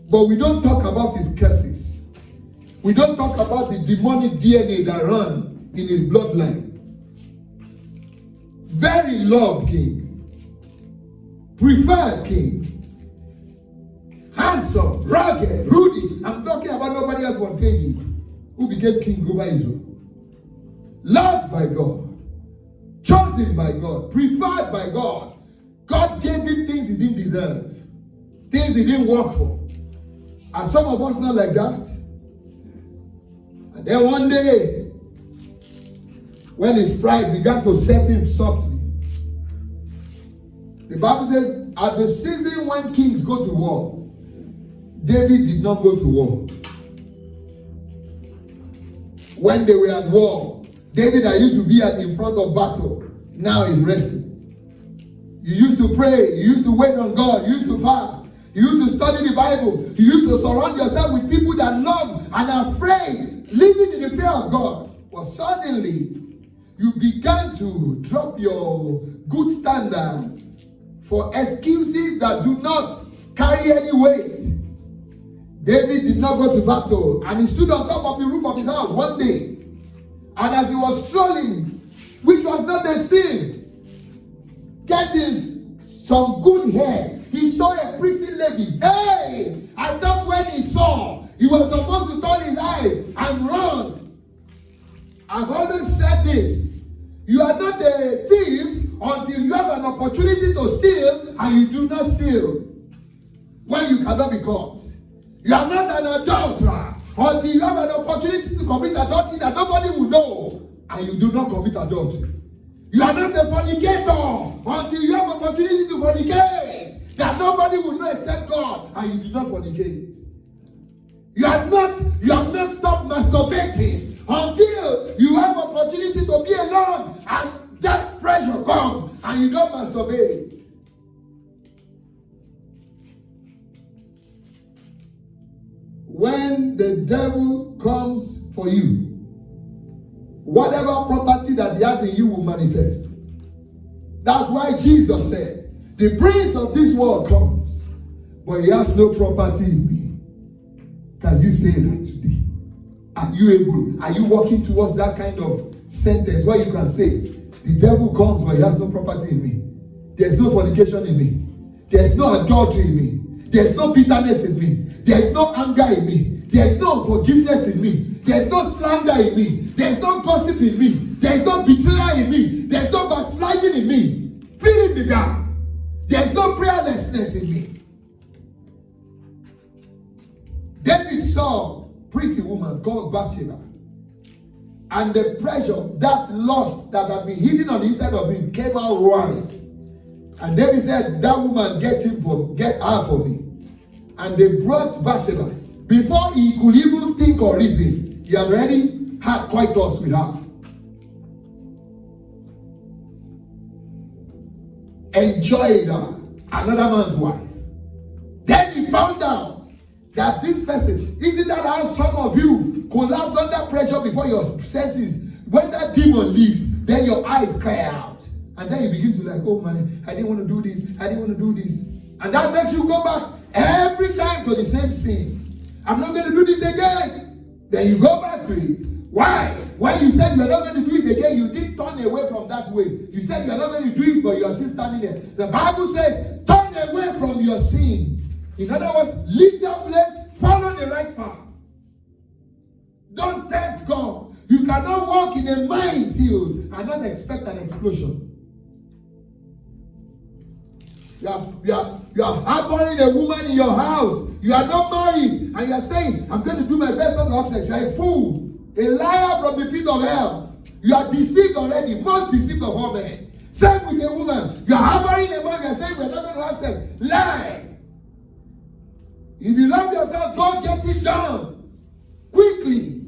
But we don't talk about his curses. We don't talk about the demonic DNA that runs in his bloodline. Very loved king. Preferred king. Handsome, rugged, Rudy. I'm talking about nobody else but David, who became king over Israel. Loved by God. Chosen by God. Preferred by God. God gave him things he didn't deserve. Things he didn't work for. Are some of us not like that? And then one day, when his pride began to set him softly, the Bible says, at the season when kings go to war, David did not go to war. When they were at war, David that used to be in front of battle, now is resting. You used to pray, you used to wait on God, you used to fast, you used to study the Bible, you used to surround yourself with people that love and are afraid, living in the fear of God. But suddenly, you began to drop your good standards for excuses that do not carry any weight. David did not go to battle, and he stood on top of the roof of his house one day. And as he was strolling, which was not a sin, getting some good hair, he saw a pretty lady. Hey! I thought when he saw, he was supposed to turn his eyes and run. I've always said this. You are not a thief until you have an opportunity to steal and you do not steal. When you cannot be caught. You are not an adulterer until you have an opportunity to commit adultery that nobody will know and you do not commit adultery. You are not a fornicator until you have opportunity to fornicate that nobody will know except God and you do not fornicate. You have not stopped masturbating until you have opportunity to be alone and that pressure comes and you don't masturbate. When the devil comes for you, whatever property that he has in you will manifest. That's why Jesus said, the prince of this world comes, but he has no property in me. Can you say that today? Are you able? Are you walking towards that kind of sentence where you can say, the devil comes, but he has no property in me. There's no fornication in me. There's no adultery in me. There's no bitterness in me. There's no anger in me. There's no unforgiveness in me. There's no slander in me. There's no gossip in me. There's no betrayal in me. There's no backsliding in me. Fill in the gap. There's no prayerlessness in me. David saw a pretty woman called Bathsheba. And the pressure, that lust that had been hidden on the inside of him came out roaring. And David said, that woman, get her for me. And they brought Bathsheba. Before he could even think or reason, he had already had coitus with her. Enjoyed her, another man's wife. Then he found out that this person, isn't that how some of you collapse under pressure before your senses? When that demon leaves, then your eyes clear out. And then you begin to like, oh my, I didn't want to do this, I didn't want to do this. And that makes you go back every time to the same sin. I'm not going to do this again. Then you go back to it. Why? When you said you're not going to do it again, you didn't turn away from that way. You said you're not going to do it, but you are still standing there. The Bible says, turn away from your sins. In other words, leave that place, follow the right path. Don't tempt God. You cannot walk in a minefield and not expect an explosion. You are harboring a woman in your house. You are not married. And you are saying, I'm going to do my best not to have sex. You are a fool. A liar from the pit of hell. You are deceived already. Most deceived of all men. Same with a woman. You are harboring a man. You are saying, we're not going to have sex. Lie. If you love yourself, God get it done. Quickly.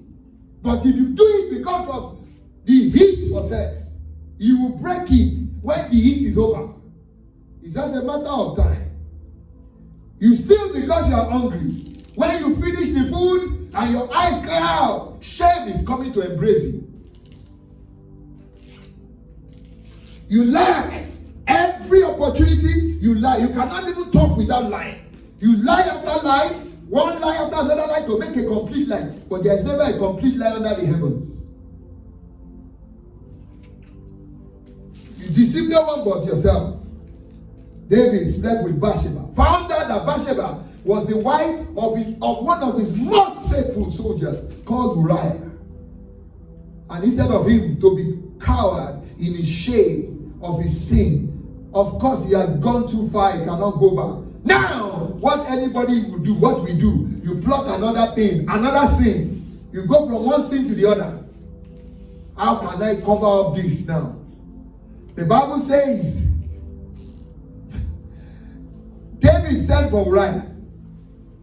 But if you do it because of the heat for sex, you will break it when the heat is over. It's just a matter of time. You steal because you are hungry. When you finish the food and your eyes clear out, shame is coming to embrace you. You lie. Every opportunity, you lie. You cannot even talk without lying. You lie after lie, one lie after another lie to make a complete lie. But there's never a complete lie under the heavens. You deceive no one but yourself. David slept with Bathsheba. Found out that Bathsheba was the wife of one of his most faithful soldiers called Uriah. And instead of him to be coward in his shame of his sin, of course he has gone too far, he cannot go back. Now, what anybody will do, what we do, you plot another thing, another sin. You go from one sin to the other. How can I cover up this now? The Bible says, David sent for Uriah.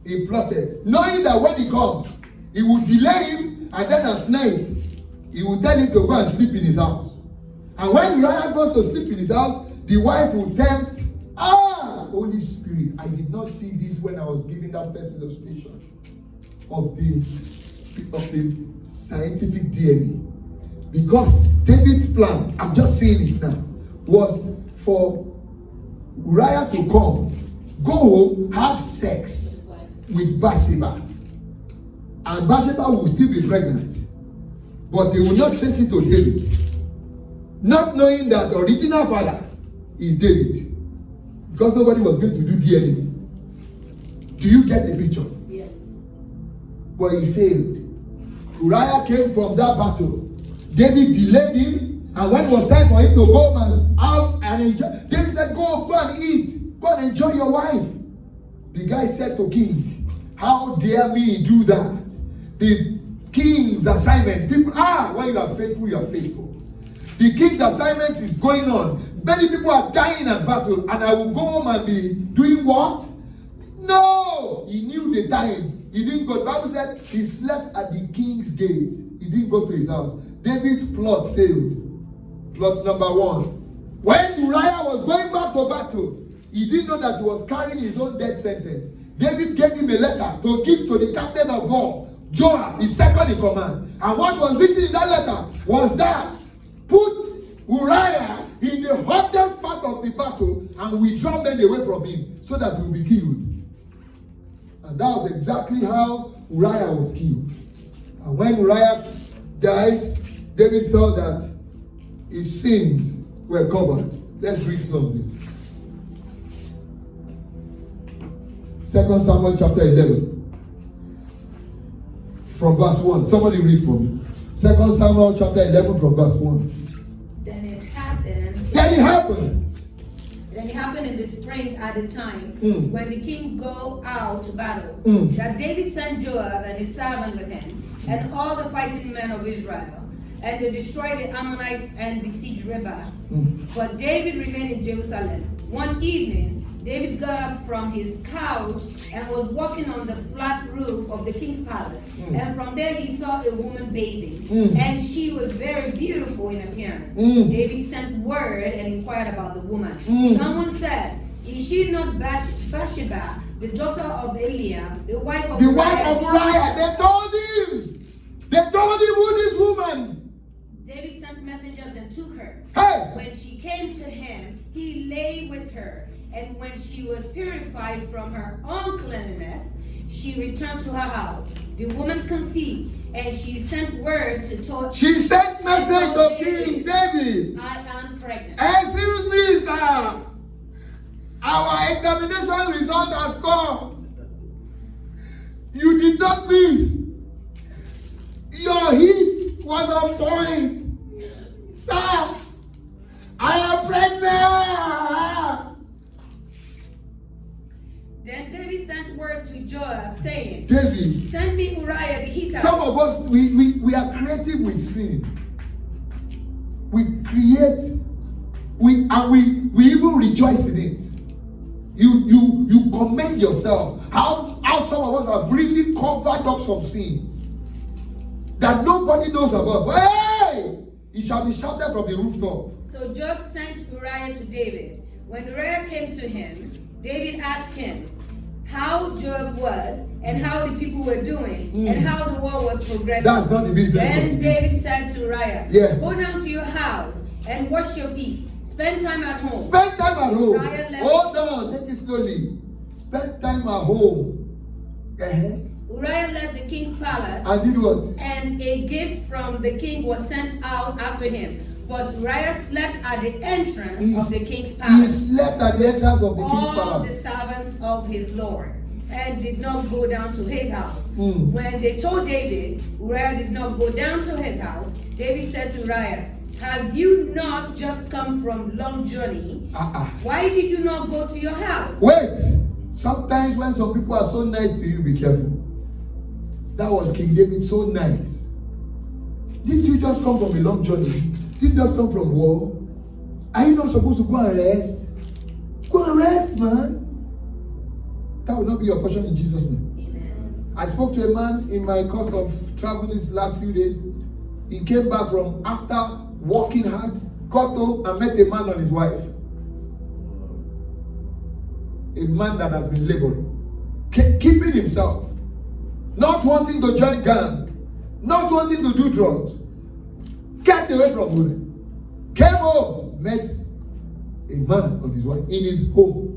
He plotted, knowing that when he comes, he will delay him, and then at night, he will tell him to go and sleep in his house. And when Uriah goes to sleep in his house, the wife will tempt, Holy Spirit, I did not see this when I was giving that first illustration of the scientific DNA. Because David's plan, I'm just saying it now, was for Uriah to come, go home, have sex with Bathsheba. and Bathsheba will still be pregnant. But they will not trace it to David. Not knowing that the original father is David. Because nobody was going to do DNA. Do you get the picture? Yes. But he failed. Uriah came from that battle. David delayed him, and when it was time for him to go and out and enjoy, David said, go and eat. Go and enjoy your wife. The guy said to king, how dare me do that? The king's assignment, people, when you are faithful, you are faithful. The king's assignment is going on. Many people are dying at battle, and I will go home and be doing what? No! He knew the time. He didn't go. The Bible said he slept at the king's gate. He didn't go to his house. David's plot failed. Plot number 1. When Uriah was going back to battle, he didn't know that he was carrying his own death sentence. David gave him a letter to give to the captain of war, Joab, his second in command. And what was written in that letter was that put Uriah in the hottest part of the battle and withdraw men away from him so that he will be killed. And that was exactly how Uriah was killed. And when Uriah died, David felt that his sins were covered. Let's read something. 2 Samuel chapter 11. From verse 1. Somebody read for me. 2 Samuel chapter 11 from verse 1. Then it happened. Then it happened. Then it happened in the spring at the time when the king go out to battle, that David sent Joab and his servant with him, and all the fighting men of Israel, and they destroyed the Ammonites and besieged Rabbah. But David remained in Jerusalem. One evening, David got up from his couch and was walking on the flat roof of the king's palace. And from there he saw a woman bathing, and she was very beautiful in appearance. David sent word and inquired about the woman. Someone said, is she not Bathsheba, the daughter of Eliam, the wife of Uriah? They told him. They told him who this woman. David sent messengers and took her. Hey. When she came to him, he lay with her. And when she was purified from her uncleanness, she returned to her house. The woman conceived, and she sent word to tell. She sent message to King David. I am pregnant. Excuse me, sir. Our examination result has come. You did not miss. Your heat was on point. Sir, I am pregnant. Then David sent word to Joab, saying, David, send me Uriah the Hittite. some of us, we are creative with sin. We create, we even rejoice in it. You commend yourself. How some of us have really covered up some sins that nobody knows about. But hey, it shall be shouted from the rooftop. So Joab sent Uriah to David. When Uriah came to him, David asked him how Joab was and how the people were doing and how the war was progressing. That's not the business. Then David said to Uriah, go down to your house and wash your feet. Spend time at home. Spend time at home. Hold on, take it slowly. Spend time at home. Uriah left the king's palace. And did what? And a gift from the king was sent out after him. But Uriah slept at the entrance of the king's palace. He slept at the entrance of the king's all palace. the servants of his lord, and did not go down to his house. When they told David, Uriah did not go down to his house, David said to Uriah, have you not just come from long journey? Why did you not go to your house? Wait. Sometimes when some people are so nice to you, be careful. That was King David, so nice. Didn't you just come from a long journey? Didn't you just come from war? Are you not supposed to go and rest? Go and rest, man. That will not be your portion in Jesus' name. Amen. I spoke to a man in my course of travel these last few days. He came back from after working hard, got home and met a man and his wife. A man that has been laboring, keeping himself, not wanting to join gang, not wanting to do drugs, kept away from women, came home, met a man and his wife in his home.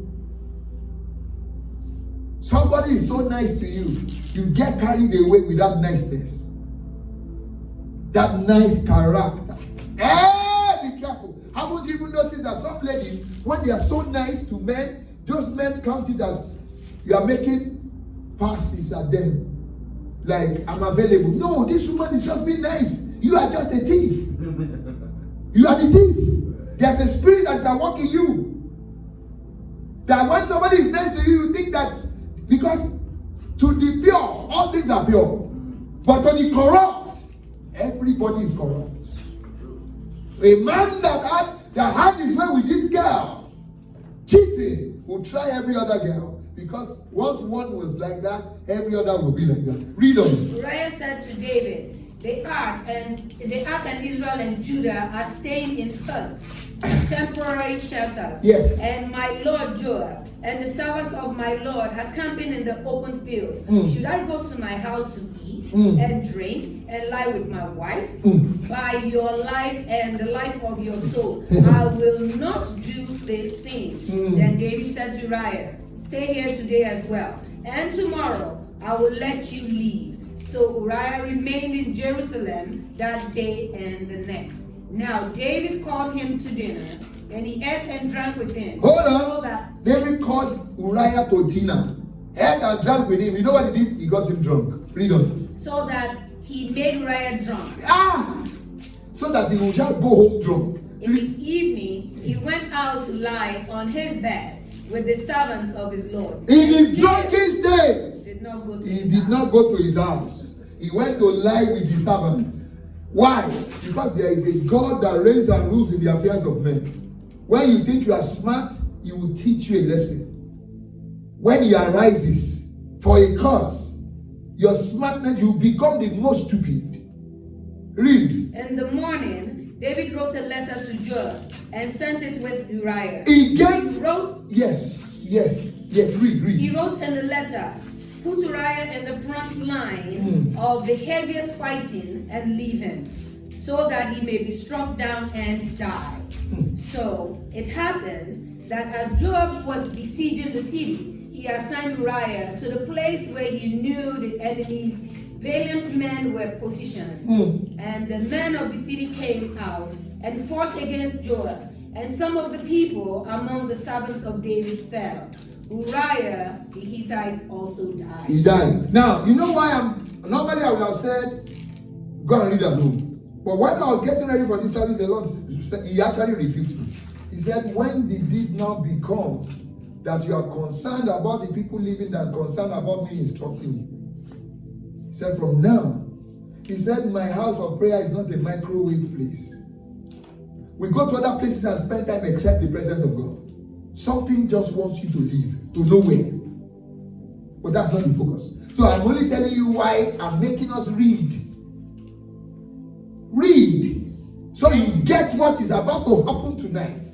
somebody is so nice to you, you get carried away with that niceness, that nice character. Hey, be careful. Haven't you even noticed that some ladies, when they are so nice to men, those men count it as you are making passes at them. Like, I'm available. No, this woman is just being nice. You are just a thief. You are the thief. There's a spirit that is at work in you. That when somebody is nice to you, you think that because to the pure, all things are pure. But to the corrupt, everybody is corrupt. A man that had his way with this girl, cheating, will try every other girl. Because once one was like that, every other will be like that. Read on. Uriah said to David, the ark and Israel and Judah are staying in huts, temporary shelters. Yes. And my lord Joab and the servants of my lord are camping in the open field. Should I go to my house to eat and drink and lie with my wife? By your life and the life of your soul, I will not do this thing. Then David said to Uriah, stay here today as well, and tomorrow I will let you leave. So Uriah remained in Jerusalem that day and the next. Now David called him to dinner, and he ate and drank with him. Hold So on. that David called Uriah to dinner, ate and drank with him. You know what he did? He got him drunk. Read on. so that he made Uriah drunk. So that he will just go home drunk. In the evening, he went out to lie on his bed with the servants of his lord. In his And drunken state, did not go to he his did house. not go to his house. He went to lie with the servants. Why? Because there is a God that reigns and rules in the affairs of men. When you think you are smart, he will teach you a lesson. When he arises for a cause, your smartness, you become the most stupid. Read. In the morning, David wrote a letter to Joab and sent it with Uriah. He He wrote, yes, read. he wrote in the letter, put Uriah in the front line of the heaviest fighting and leave him, so that he may be struck down and die. So it happened that as Joab was besieging the city, he assigned Uriah to the place where he knew the enemy's valiant men were positioned. And the men of the city came out and fought against Joab. And some of the people among the servants of David fell. Uriah the Hittite also died. He died. Now, you know why normally I would have said, go and read at home. But when I was getting ready for this service, the Lord said, he actually rebuked me. He said, when did it now become that you are concerned about the people living than concerned about me instructing you? He said, from now, he said, my house of prayer is not a microwave place. We go to other places and spend time except the presence of God. Something just wants you to leave, to nowhere. But that's not the focus. So I'm only telling you why I'm making us read. Read. So you get what is about to happen tonight.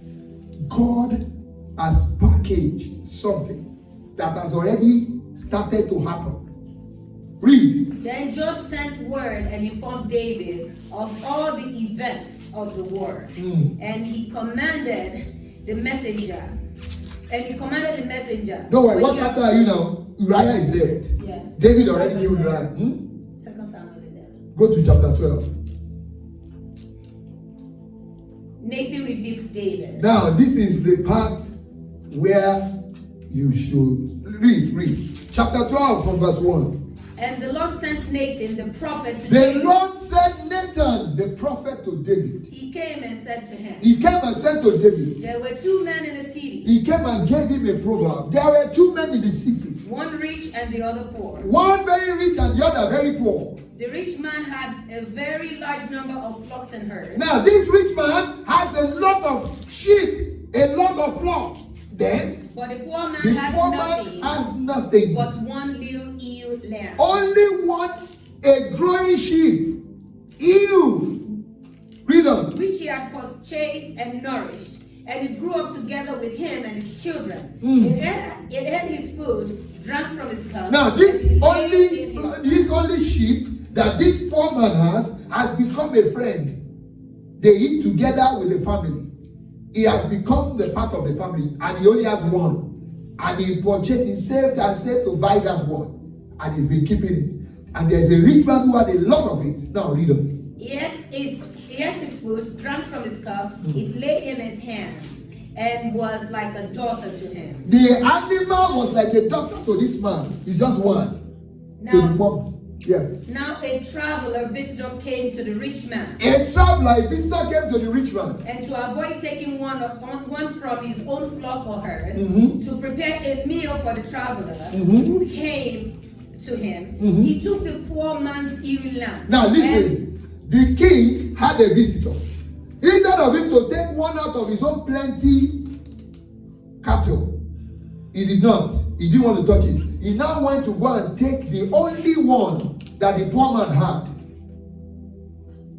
God has packaged something that has already started to happen. Read. Then Joab sent word and informed David of all the events of the war. And he commanded the messenger. Don't worry, what chapter are you now? Uriah is dead. Yes. David already knew Uriah. 2 Samuel 11. Go to chapter 12. Nathan rebukes David. Now, this is the part where you should read. Chapter 12 from verse 1. And the Lord sent Nathan the prophet to The David. Lord sent Nathan the prophet to David. He came and said to him, He came and said to David, there were two men in the city, he came and gave him a proverb. There were two men in the city, one rich and the other poor. one very rich and the other very poor. The rich man had a very large number of flocks and herds. Now, this rich man has a lot of sheep, a lot of flocks. Then, But the poor man the had poor nothing man has nothing. but one little ewe lamb. Only one, a growing sheep. Ew. Read on. Which he had purchased and nourished, and it grew up together with him and his children. It ate his food, drank from his cup. Now, and it lay in his- this only sheep that this poor man has become a friend. They eat together with the family. He has become the part of the family, and he only has one. And he purchased, he saved and saved to buy that one. And he's been keeping it. And there's a rich man who had a lot of it. Now read on. He ate his food, drank from his cup, it lay in his hands, and was like a daughter to him. The animal was like a daughter to this man. He's just one. To the poor. Yeah. Now a traveler visitor came to the rich man. A traveler, a visitor came to the rich man. And to avoid taking one from his own flock or herd, Mm-hmm. to prepare a meal for the traveler Mm-hmm. who came to him, Mm-hmm. he took the poor man's ewe lamb. Now listen, the king had a visitor. Instead of him to take one out of his own plenty cattle, he did not. He didn't want to touch it. He now went to go and take the only one that the poor man had.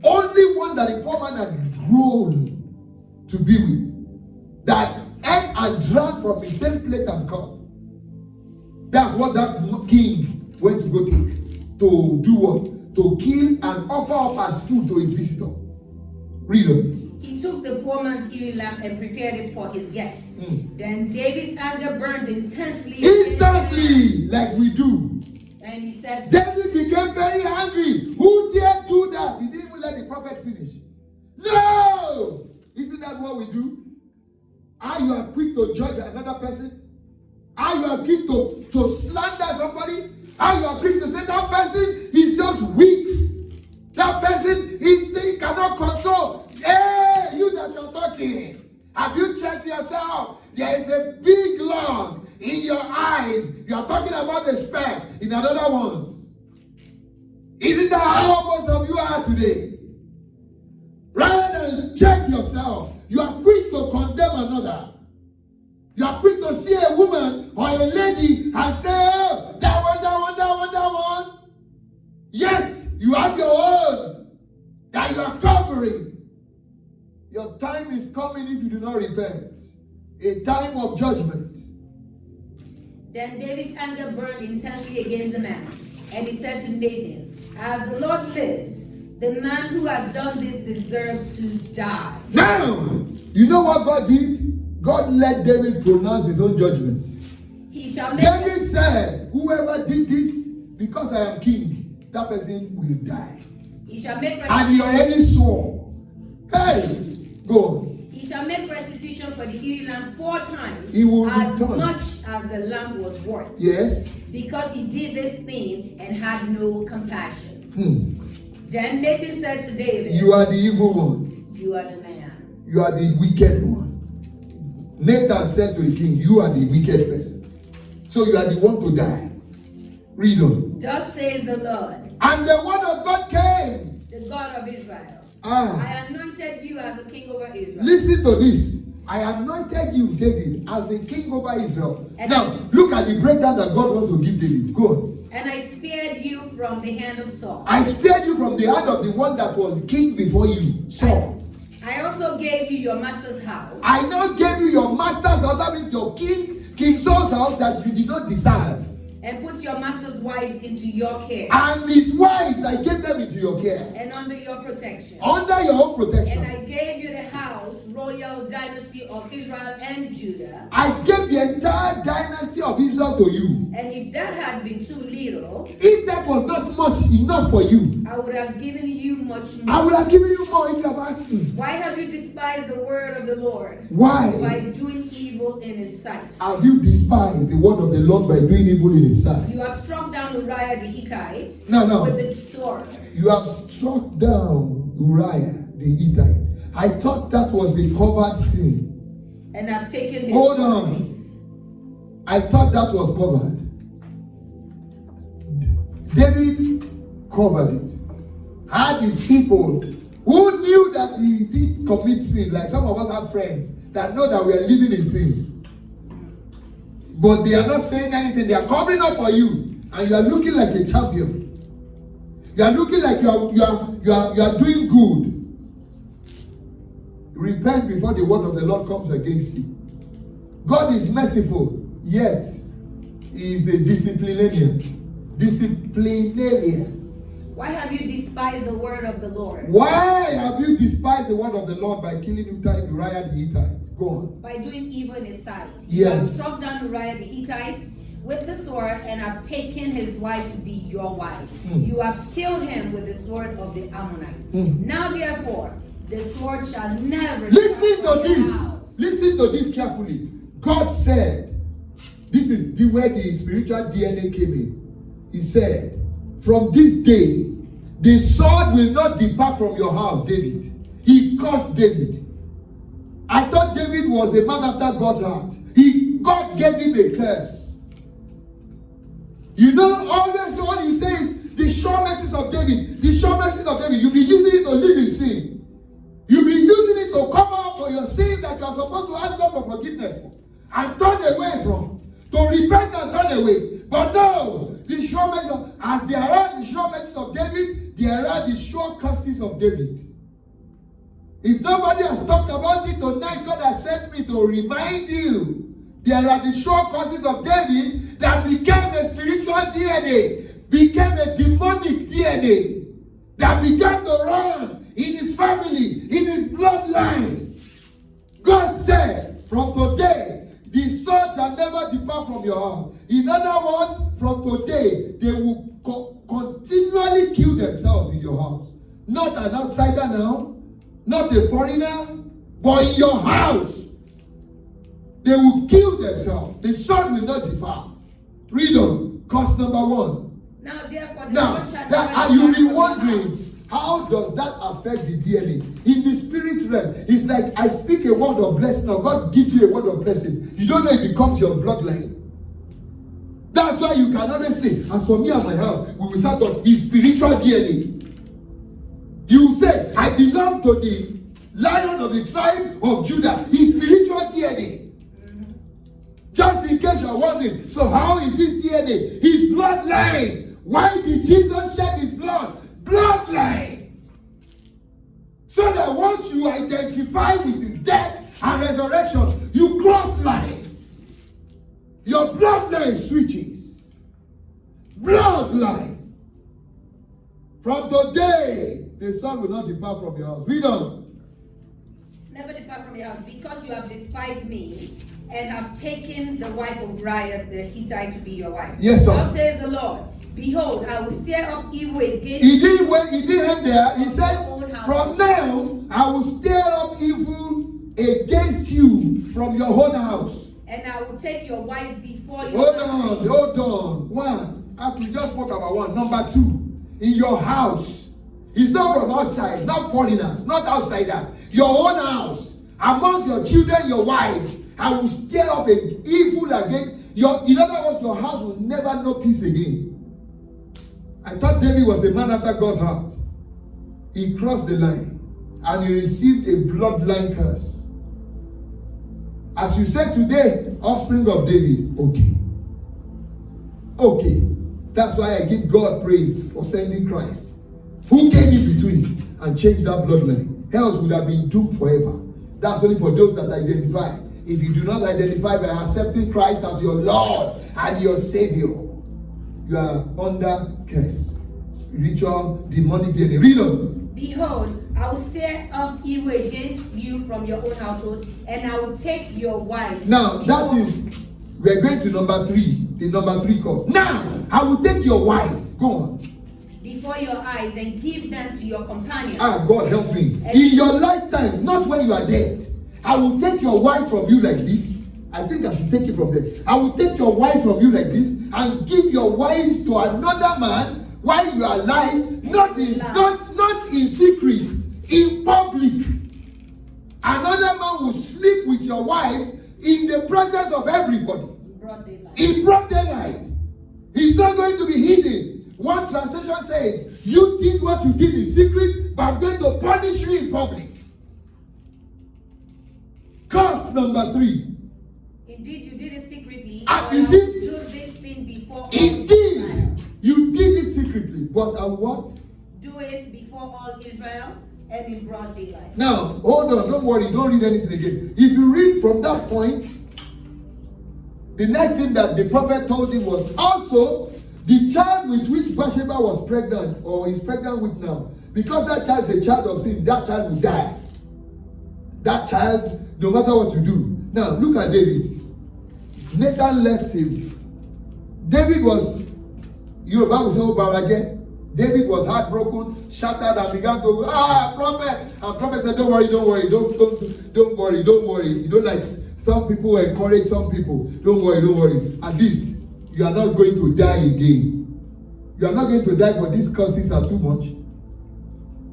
Only one that the poor man had grown to be with. That ate and drank from the same plate and cup. That's what that king went to go take. To do what? To kill and offer up as food to his visitor. Read on. He took the poor man's ewe lamb and prepared it for his guest. Then David's anger burned intensely. Instantly, like we do. And he said, David became very angry. Who dared do that? He didn't even let the prophet finish. No! Isn't that what we do? Are you are quick to judge another person? Are you are quick to slander somebody? Are you are quick to say that person is just weak? That person he cannot control. Hey, you that you're talking. Have you checked yourself? There is a big log in your eyes. You are talking about the speck in another one's. Isn't that how most of you are today? Rather than check yourself, you are quick to condemn another. You are quick to see a woman or a lady and say, oh, that one. Yet, you have your own that you are covering. Your time is coming if you do not repent. A time of judgment. Then David's anger burned intensely against the man. And he said to Nathan, as the Lord lives, the man who has done this deserves to die. Now, you know what God did? God let David pronounce his own judgment. He shall make David said, whoever did this, because I am king, that person will die. He shall make And he already swore. Hey, go on. He shall make restitution for the ewe lamb 4 times He will as return. much as the lamb was worth. Yes. Because he did this thing and had no compassion. Then Nathan said to David, You are the evil one. you are the man. You are the wicked one. Nathan said to the king, you are the wicked person. So you are the one to die. Read on. Thus says the Lord, And the word of God came. the God of Israel. Ah. I anointed you as a king over Israel. Listen to this. I anointed you, David, as the king over Israel. And now, look at the breakdown that God wants to give David. Go on. And I spared you from the hand of Saul. I spared you from the hand of the one that was king before you, Saul. I also gave you your master's house. I now gave you your master's house, that means your King Saul's house that you did not deserve. And put your master's wives into your care. And his wives, I gave them into your care. And under your protection. Under your own protection. And I gave you the house, royal dynasty of Israel and Judah. I gave the entire dynasty of Israel to you. And if that had been too little, If that was not much enough for you, I would have given you much more. I would have given you more if you have asked me. Why have you despised the word of the Lord? Why By doing evil in his sight. have you despised the word of the Lord by doing evil in his sight? You have struck down Uriah the Hittite No. with the sword. You have struck down Uriah the Hittite. I thought that was a covered sin. And have taken his Hold wife. on. I thought that was covered. David covered it. Had his people who knew that he did commit sin, like some of us have friends that know that we are living in sin. But they are not saying anything. They are covering up for you. And you are looking like a champion. You are looking like you are doing good. Repent before the word of the Lord comes against you. God is merciful, yet he is a disciplinarian. Why have you despised the word of the Lord? Why have you despised the word of the Lord by killing Uriah the Hittite? Go on. By doing evil in his sight. Yes. You have struck down Uriah the Hittite with the sword and have taken his wife to be your wife. You have killed him with the sword of the Ammonites. Now therefore, the sword shall never Listen depart to from your this. house. Listen to this carefully. God said, this is where the spiritual DNA came in. He said, from this day, the sword will not depart from your house, David. He cursed David. I thought David was a man after God's heart. God gave him a curse. You know, always all you say is the sure mercies of David. The sure mercies of David. You'll be using it to live in sin. You'll be using it to cover up for your sins that you're supposed to ask God for forgiveness for and turn away from. To repent and turn away. But no, the sure mercies of, as there are the sure mercies of David, there are the sure curses of David. If nobody has talked about it tonight, God has sent me to remind you. There are the sure curses of David that became a spiritual DNA, became a demonic DNA, that began to run in his family, in his bloodline. God said, from today, the sword shall never depart from your house. In other words, from today, they will continually kill themselves in your house. Not an outsider now, not a foreigner, but in your house. They will kill themselves. The sword will not depart. Read on. Curse number 1. Now therefore, the Now, sword shall that, never and you'll depart be from your wondering, house. how does that affect the DNA? In the spirit realm, it's like I speak a word of blessing, or God gives you a word of blessing. You don't know it becomes your bloodline. That's why you can always say, as for me and my house, we will start on his spiritual DNA. You will say, I belong to the Lion of the tribe of Judah, his spiritual DNA. Just in case you're wondering, so how is his DNA? His bloodline. Why did Jesus shed his blood? Bloodline. So that once you identify with his death and resurrection, you cross line. Your bloodline switches. Bloodline. From today, the son will not depart from your house. Read on. Never depart from your house, because you have despised me and have taken the wife of Uriah the Hittite to be your wife. Yes, sir. Thus says the Lord, behold, I will stir up evil against He didn't end there. He said, own house. from now, I will stir up evil against you from your own house. and I will take your wives before you. Hold on. 1. After we just spoke about 1. Number 2, in your house. It's not from outside, not foreigners, not outsiders. Your own house. Amongst your children, your wives. I will stir up an evil again. In other words, your house will never know peace again. I thought David was a man after God's heart. He crossed the line and he received a bloodline curse. As you said today, offspring of David, okay. That's why I give God praise for sending Christ, who came in between and changed that bloodline. Else would have been doomed forever. That's only for those that identify. If you do not identify by accepting Christ as your Lord and your Savior, you are under curse. Spiritual, demonic DNA. Read on. Behold, I will stir up evil against you from your own household, and I will take your wives. Now, we're going to number 3. The number 3 cause. Now, I will take your wives. Go on. Before your eyes, and give them to your companions. God help me. In your lifetime, not when you are dead. I will take your wife from you like this. I think I should take it from there. I will take your wives from you like this and give your wives to another man while you are alive, not in secret, in public. Another man will sleep with your wives in the presence of everybody. In broad daylight. He's not going to be hidden. One translation says, you did what you did in secret, but I'm going to punish you in public. Curse number 3. Indeed, you did it secretly. You see? Do this thing before all Indeed, Israel. you did it secretly. But I what? Do it before all Israel and in broad daylight. Now, hold on. Don't worry. Don't read anything again. If you read from that point, the next thing that the prophet told him was also, The child with which Bathsheba was pregnant or is pregnant with now, because that child is a child of sin, that child will die. That child, no matter what you do. Now, look at David. Nathan left him. David was, your Bible says, David was heartbroken, shattered, and began to, prophet. And prophet said, don't worry, don't worry. You know, like some people encourage some people, don't worry. At least, you are not going to die again. You are not going to die, but these curses are too much.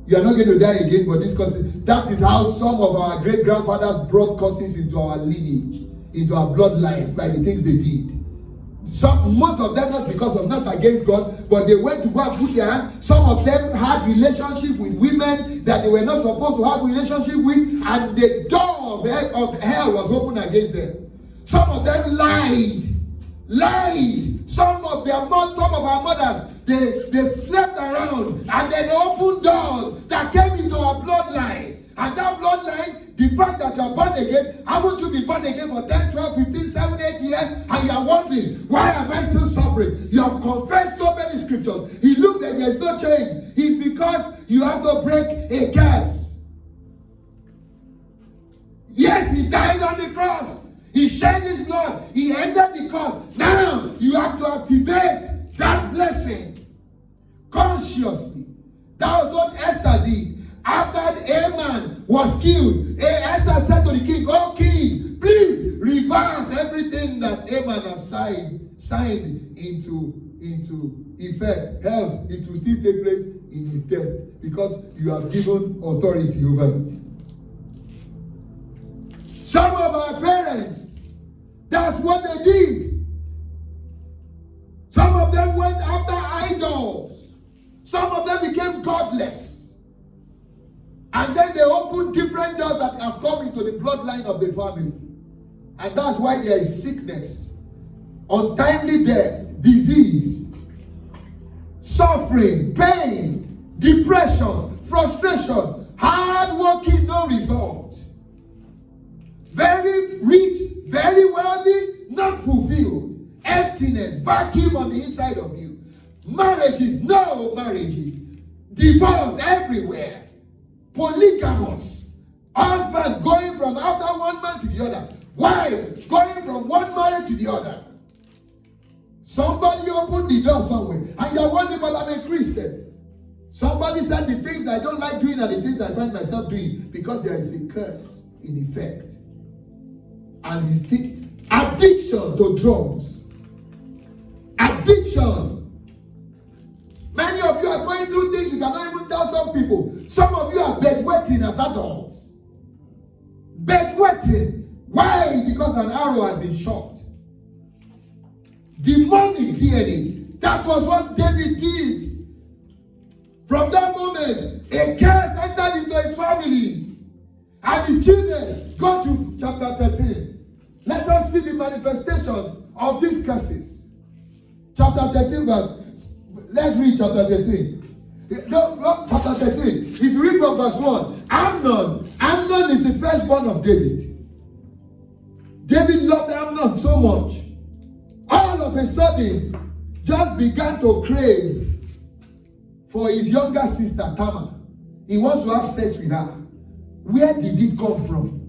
You are not going to die again, but these curses. That is how some of our great-grandfathers brought curses into our lineage, into our bloodlines, by the things they did. Most of them not against God, but they went to go and put their hand. Some of them had relationship with women that they were not supposed to have relationship with, and the door of hell was open against them. Some of them lied. Some of our mothers, they slept around, and then they opened doors that came into our bloodline. And that bloodline, the fact that you are born again, haven't you been born again for 10, 12, 15, 7, 8 years, and you are wondering, why am I still suffering? You have confessed so many scriptures. It looks like there is no change. It's because you have to break a curse. Yes, he died on the cross. He shed his blood. He ended the curse. Now, you have to activate that blessing consciously. That was what Esther did. After Haman was killed, Esther said to the king, "Oh king, please reverse everything that Haman has signed into effect. Else it will still take place in his death, because you have given authority over it." Some of our parents, that's what they did. Some of them went after idols. Some of them became godless. And then they opened different doors that have come into the bloodline of the family. And that's why there is sickness, untimely death, disease, suffering, pain, depression, frustration, hard working, no result. Very rich, very wealthy, not fulfilled. Emptiness, vacuum on the inside of you. Marriages, no marriages. Divorce everywhere. Polygamous. Husband going from after one man to the other. Wife going from one marriage to the other. Somebody opened the door somewhere, and you're wondering, but I'm a Christian. Somebody said the things I don't like doing are the things I find myself doing, because there is a curse in effect. And you think addiction to drugs. Addiction. Many of you are going through things you cannot even tell some people. Some of you are bedwetting as adults. Bedwetting. Why? Because an arrow has been shot. Demonic DNA. That was what David did. From that moment, a curse entered into his family. And his children. Go to chapter 13. Let us see the manifestation of these curses. Chapter 13 verse. Let's read chapter 13. No, chapter 13. If you read from verse 1, Amnon is the firstborn of David. David loved Amnon so much. All of a sudden, just began to crave for his younger sister Tamar. He wants to have sex with her. Where did it come from?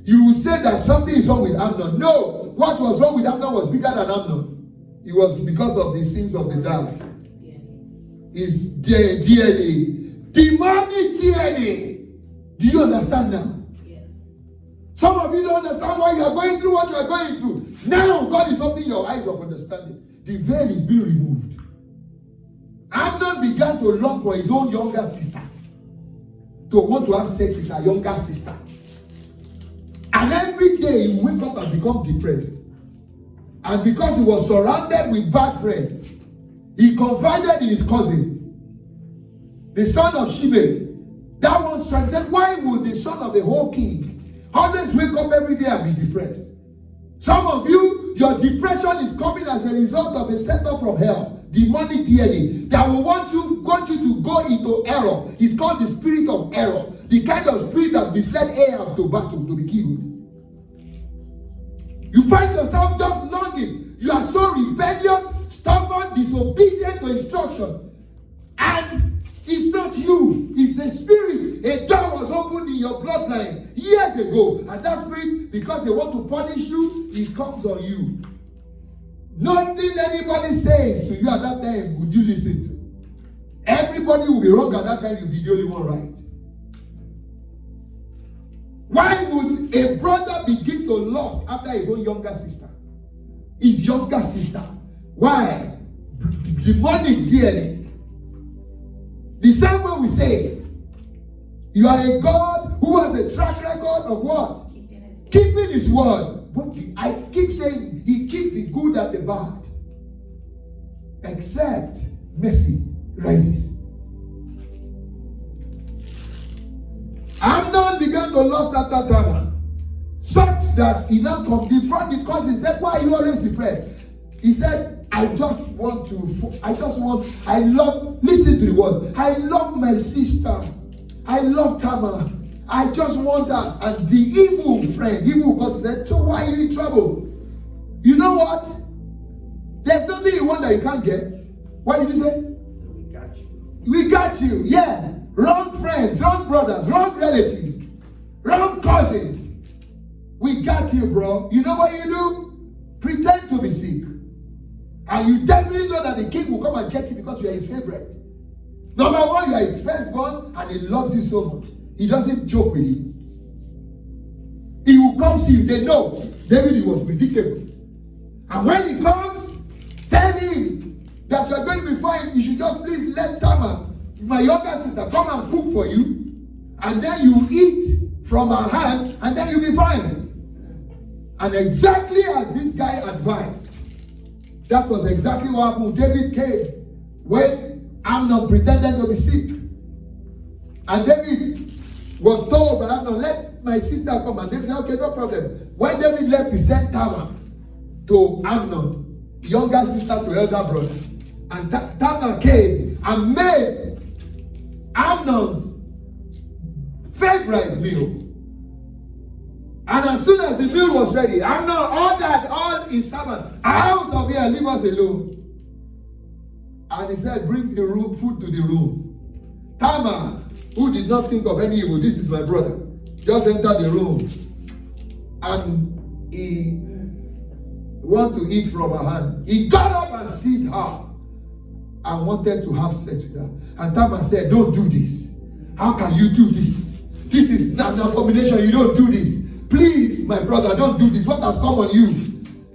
You will say that something is wrong with Amnon. No, what was wrong with Amnon was bigger than Amnon. It was because of the sins of the dad. Is DNA. Demonic DNA. Do you understand now? Yes. Some of you don't understand why you are going through what you are going through. Now God is opening your eyes of understanding. The veil is being removed. Amnon began to long for his own younger sister, to want to have sex with her younger sister. And every day he wake up and become depressed. And because he was surrounded with bad friends, he confided in his cousin, the son of Shimei. That one son said, why would the son of the whole king always wake up every day and be depressed? Some of you, your depression is coming as a result of a setup from hell, demonic DNA, that will want you to go into error. It's called the spirit of error. The kind of spirit that misled Ahab to battle, to be killed. You find yourself just longing. You are so rebellious. stubborn, disobedient to instruction. And it's not you, it's a spirit. A door was opened in your bloodline years ago. And that spirit, because they want to punish you, it comes on you. Nothing anybody says to you at that time would you listen to. Everybody will be wrong at that time, you'll be the only one right. Why would a brother begin to lust after his own younger sister? His younger sister. Why? Demonic DNA. The same way we say, you are a God who has a track record of what? Keeping his word. But I keep saying, he keeps the good and the bad. Except mercy rises. Amnon began to lust after Tamar, such that he now come. The prodigal he said, "Why are you always depressed?" He said, I love, listen to the words, I love my sister, I love Tamar, I just want her." And the evil God said, "So why are you in trouble? You know what? There's nothing you want that you can't get." What did he say? We got you. We got you, yeah. Wrong friends, wrong brothers, wrong relatives, wrong cousins. We got you, bro. You know what you do? Pretend to be sick. And you definitely know that the king will come and check you because you are his favorite. Number one, you are his firstborn and he loves you so much. He doesn't joke with you. He will come see you. They know David was predictable. And when he comes, tell him that you are going to be fine. You should just please let Tamar, my younger sister, come and cook for you. And then you eat from her hands and then you'll be fine. And exactly as this guy advised, that was exactly what happened. David came when Amnon pretended to be sick. And David was told by Amnon, "Let my sister come." And David said, "Okay, no problem." When David left, he sent Tamar to Amnon, younger sister to elder brother. And Tamar came and made Amnon's favorite meal. And as soon as the meal was ready, Amnon ordered all his servants out of here, leave us alone. And he said, "Bring the food to the room." Tamar, who did not think of any evil, this is my brother, just entered the room. And he wanted to eat from her hand. He got up and seized her and wanted to have sex with her. And Tamar said, "Don't do this. How can you do this? This is not an abomination. You don't do this. Please, my brother, don't do this. What has come on you?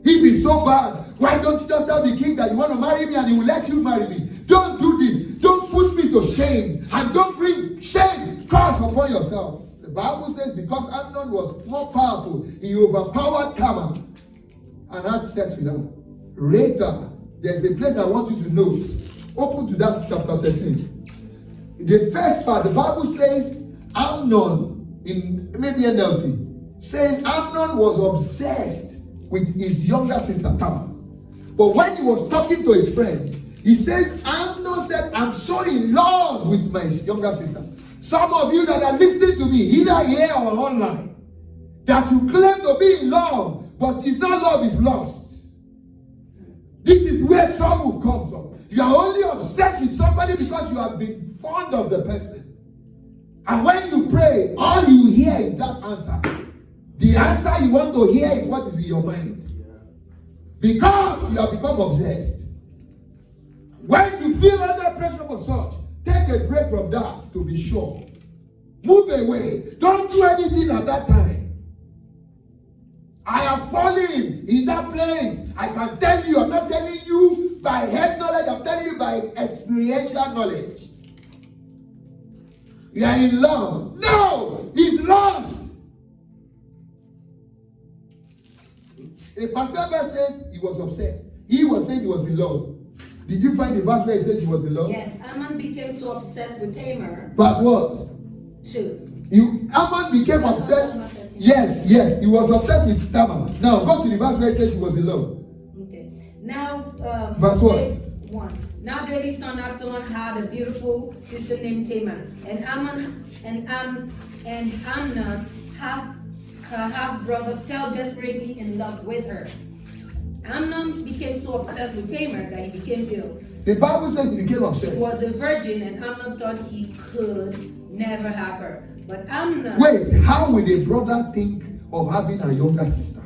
If it's so bad, why don't you just tell the king that you want to marry me and he will let you marry me? Don't do this. Don't put me to shame. And don't bring shame, curse upon yourself." The Bible says because Amnon was more powerful, he overpowered Tamar and had sex with her. Later, there's a place I want you to note. Open to that chapter 13. The first part, the Bible says Amnon, in maybe NLT, says Amnon was obsessed with his younger sister Tamar. But when he was talking to his friend, he says, Amnon said, "I'm so in love with my younger sister." Some of you that are listening to me, either here or online, that you claim to be in love, but it's not love, it's lust. This is where trouble comes from. You are only obsessed with somebody because you have been fond of the person. And when you pray, all you hear is that answer. The answer you want to hear is what is in your mind. Because you have become obsessed. When you feel under pressure for such, take a break from that to be sure. Move away. Don't do anything at that time. I have fallen in that place. I can tell you, I'm not telling you by head knowledge, I'm telling you by experiential knowledge. You are in love. No, he's lost. A pastor says he was obsessed. He was saying he was in love. Did you find the verse where he says he was in love? Yes, Amnon became so obsessed with Tamar. Verse what? 2. Amnon became obsessed. Yes, he was obsessed with Tamar. Now go to the verse where he says he was in love. Okay. Now, verse what? 1. Now David's son Absalom had a beautiful sister named Tamar, and Amnon her half brother fell desperately in love with her. Amnon became so obsessed with Tamar that he became ill. The Bible says he became She obsessed. was a virgin, and Amnon thought he could never have her. But Amnon. Wait, how will a brother think of having a younger sister?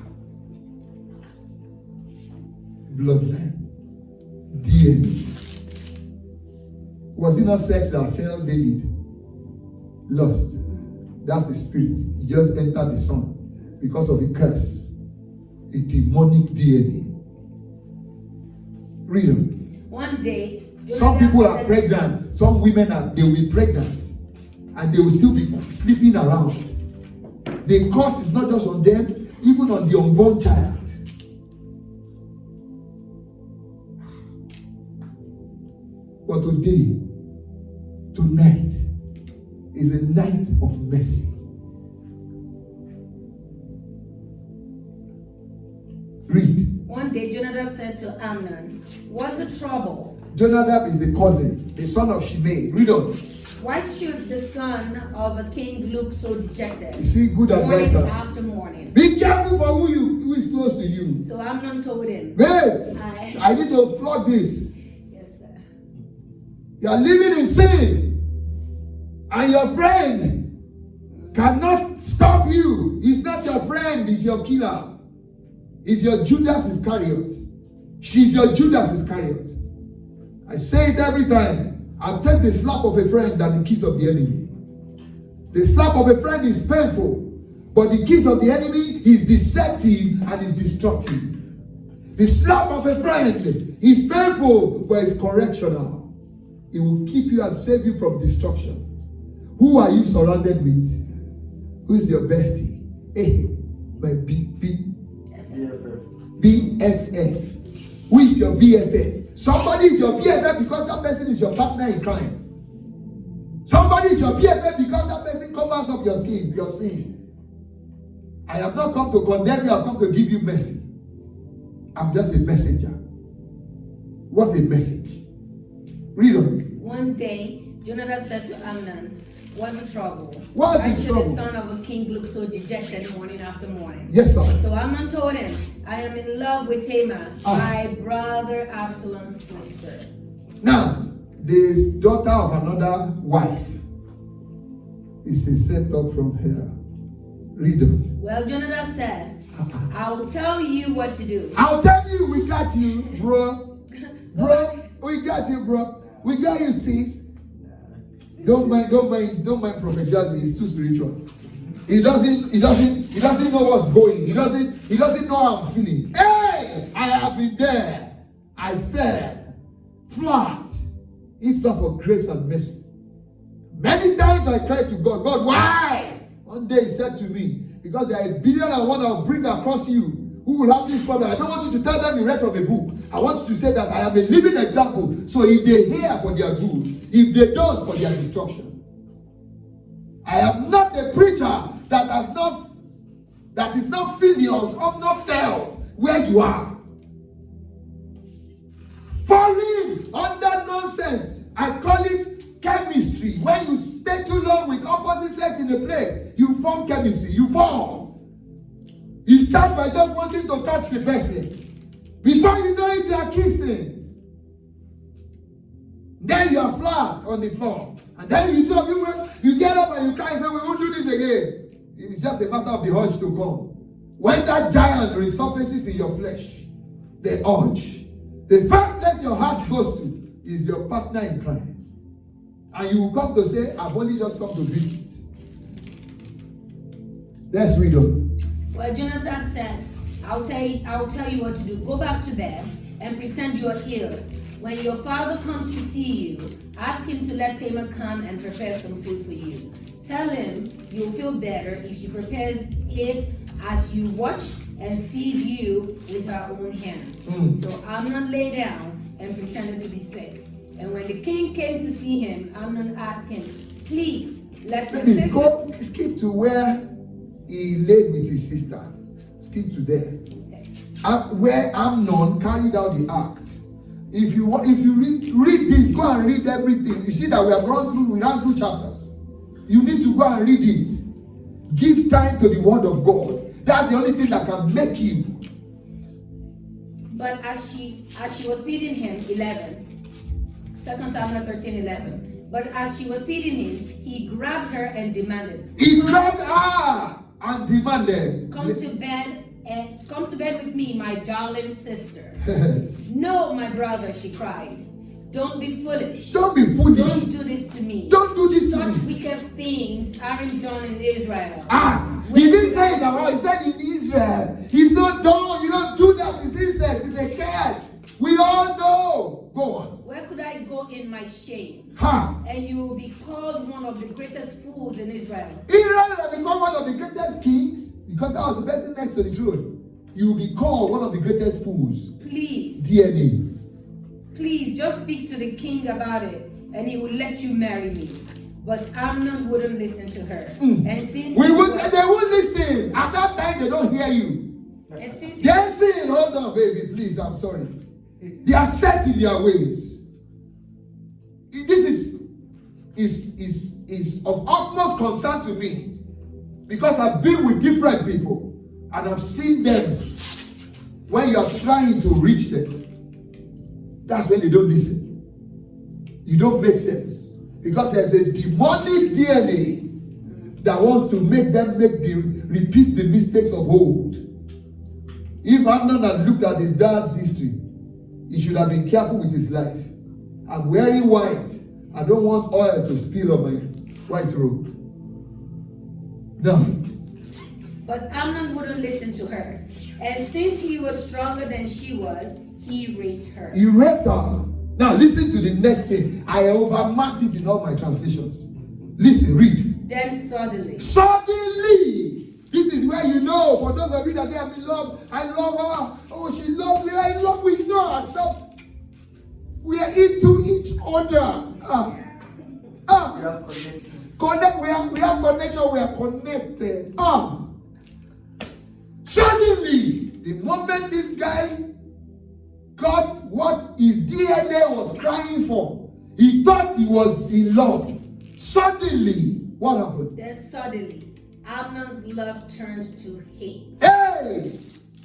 Bloodline. DNA. Was it not sex that failed David? Lust. That's the spirit. He just entered the son because of a curse. A demonic DNA. Read on. One day, Some people are pregnant. Some women they will be pregnant, and they will still be sleeping around. The curse is not just on them, even on the unborn child. But today, tonight, is a night of mercy. Read. One day, Jonadab said to Amnon, "What's the trouble? Jonadab is the cousin, the son of Shimei. Read on. Why should the son of a king look so dejected? You see, good Morning advisor. after morning." Be careful for who is close to you. So Amnon told him, Wait, I need to flog this. "Yes, sir." You are living in sin, and your friend cannot stop you. He's not your friend, he's your killer. He's your Judas Iscariot. She's your Judas Iscariot. I say it every time. I'll take the slap of a friend than the kiss of the enemy. The slap of a friend is painful, but the kiss of the enemy is deceptive and is destructive. The slap of a friend is painful, but it's correctional. It will keep you and save you from destruction. Who are you surrounded with? Who is your bestie? Hey, my BFF. Who is your BFF? Somebody is your BFF because that person is your partner in crime. Somebody is your BFF because that person covers up your skin, your sin. I have not come to condemn you, I have come to give you mercy. I'm just a messenger. What a message. Read on. One day, Jonadab said to Amnon, "What's the trouble? What's Why the should trouble? the son of a king look so dejected morning after morning?" Yes, sir. So Amnon told him, "I am in love with Tamar, my brother Absalom's sister." Now, this daughter of another wife is a setup from her. Read on. Well, Jonadab said, "I'll tell you what to do." I'll tell you, we got you, bro. Bro, we got you, bro. We got you, sis. Don't mind Prophet Jazzy. He's too spiritual. He doesn't know what's going. He doesn't know how I'm feeling. Hey, I have been there. I fell flat. If not for grace and mercy. Many times I cried to God, "God, why?" One day he said to me, "Because there are 1,000,001 I'll bring across you who will have this problem. I don't want you to tell them you read from a book. I want you to say that I am a living example. So if they hear, for their good. If they don't, for their destruction." I am not a preacher that is not feeling or not felt where you are. Falling under nonsense. I call it chemistry. When you stay too long with opposite sex in a place, you form chemistry. You form. You start by just wanting to touch the person. Before you know it, you are kissing. Then you are flat on the floor. And then you get up and you cry and say, "We won't do this again." It's just a matter of the urge to come. When that giant resurfaces in your flesh, the urge, the first place your heart goes to is your partner in crime. And you will come to say, "I've only just come to visit." Let's read on. Well, Jonadab said, I'll tell you what to do. Go back to bed and pretend you are ill. When your father comes to see you, ask him to let Tamar come and prepare some food for you. Tell him you'll feel better if she prepares it as you watch and feed you with her own hands. So Amnon lay down and pretended to be sick. And when the king came to see him, Amnon asked him, "Please, let me skip to where he laid with his sister. Skip to there. Where Amnon carried out the act. If you read this, go and read everything. You see that we ran through chapters. You need to go and read it. Give time to the word of God. That's the only thing that can make you But as she was feeding him, 11, 2 Samuel 13:11. But as she was feeding him, he grabbed her and demanded. He grabbed her and demanded. Come to bed with me, my darling sister. No, my brother, she cried. Don't be foolish. Don't be foolish. Don't do this to me. Don't do this to Such me. wicked things aren't done in Israel. He didn't say it now. He said in Israel. He's not done. You don't do that. It's incest. It's a curse. We all know. Go on. Where could I go in my shame? Ha. And you will be called one of the greatest fools in Israel. Israel has become one of the greatest kings because that was the person next to the throne. You will be called one of the greatest fools. Please, DNA. please, just speak to the king about it, and he will let you marry me. But Amnon wouldn't listen to her. And since They won't listen. At that time, they don't hear you. and since They are saying, hold on, baby, please, I'm sorry. They are set in their ways. This is of utmost concern to me because I've been with different people and I've seen them when you are trying to reach them. That's when they don't listen. You don't make sense because there's a demonic DNA that wants to make them repeat the mistakes of old. If Amnon had looked at his dad's history, he should have been careful with his life. I'm wearing white. I don't want oil to spill on my white robe. No. But Amnon wouldn't listen to her. And since he was stronger than she was, he raped her. He raped her. Now listen to the next thing. I overmarked it in all my translations. Listen, read. Then suddenly, This is where you know, for those of you that say, I'm in love, I love her. Oh, she loves me, I love we know ourselves. We are into each other. We have connection. We have connection, we are connected. Suddenly, the moment this guy got what his DNA was crying for, he thought he was in love. Suddenly, what happened? then suddenly, Amnon's love turned to hate. Hey!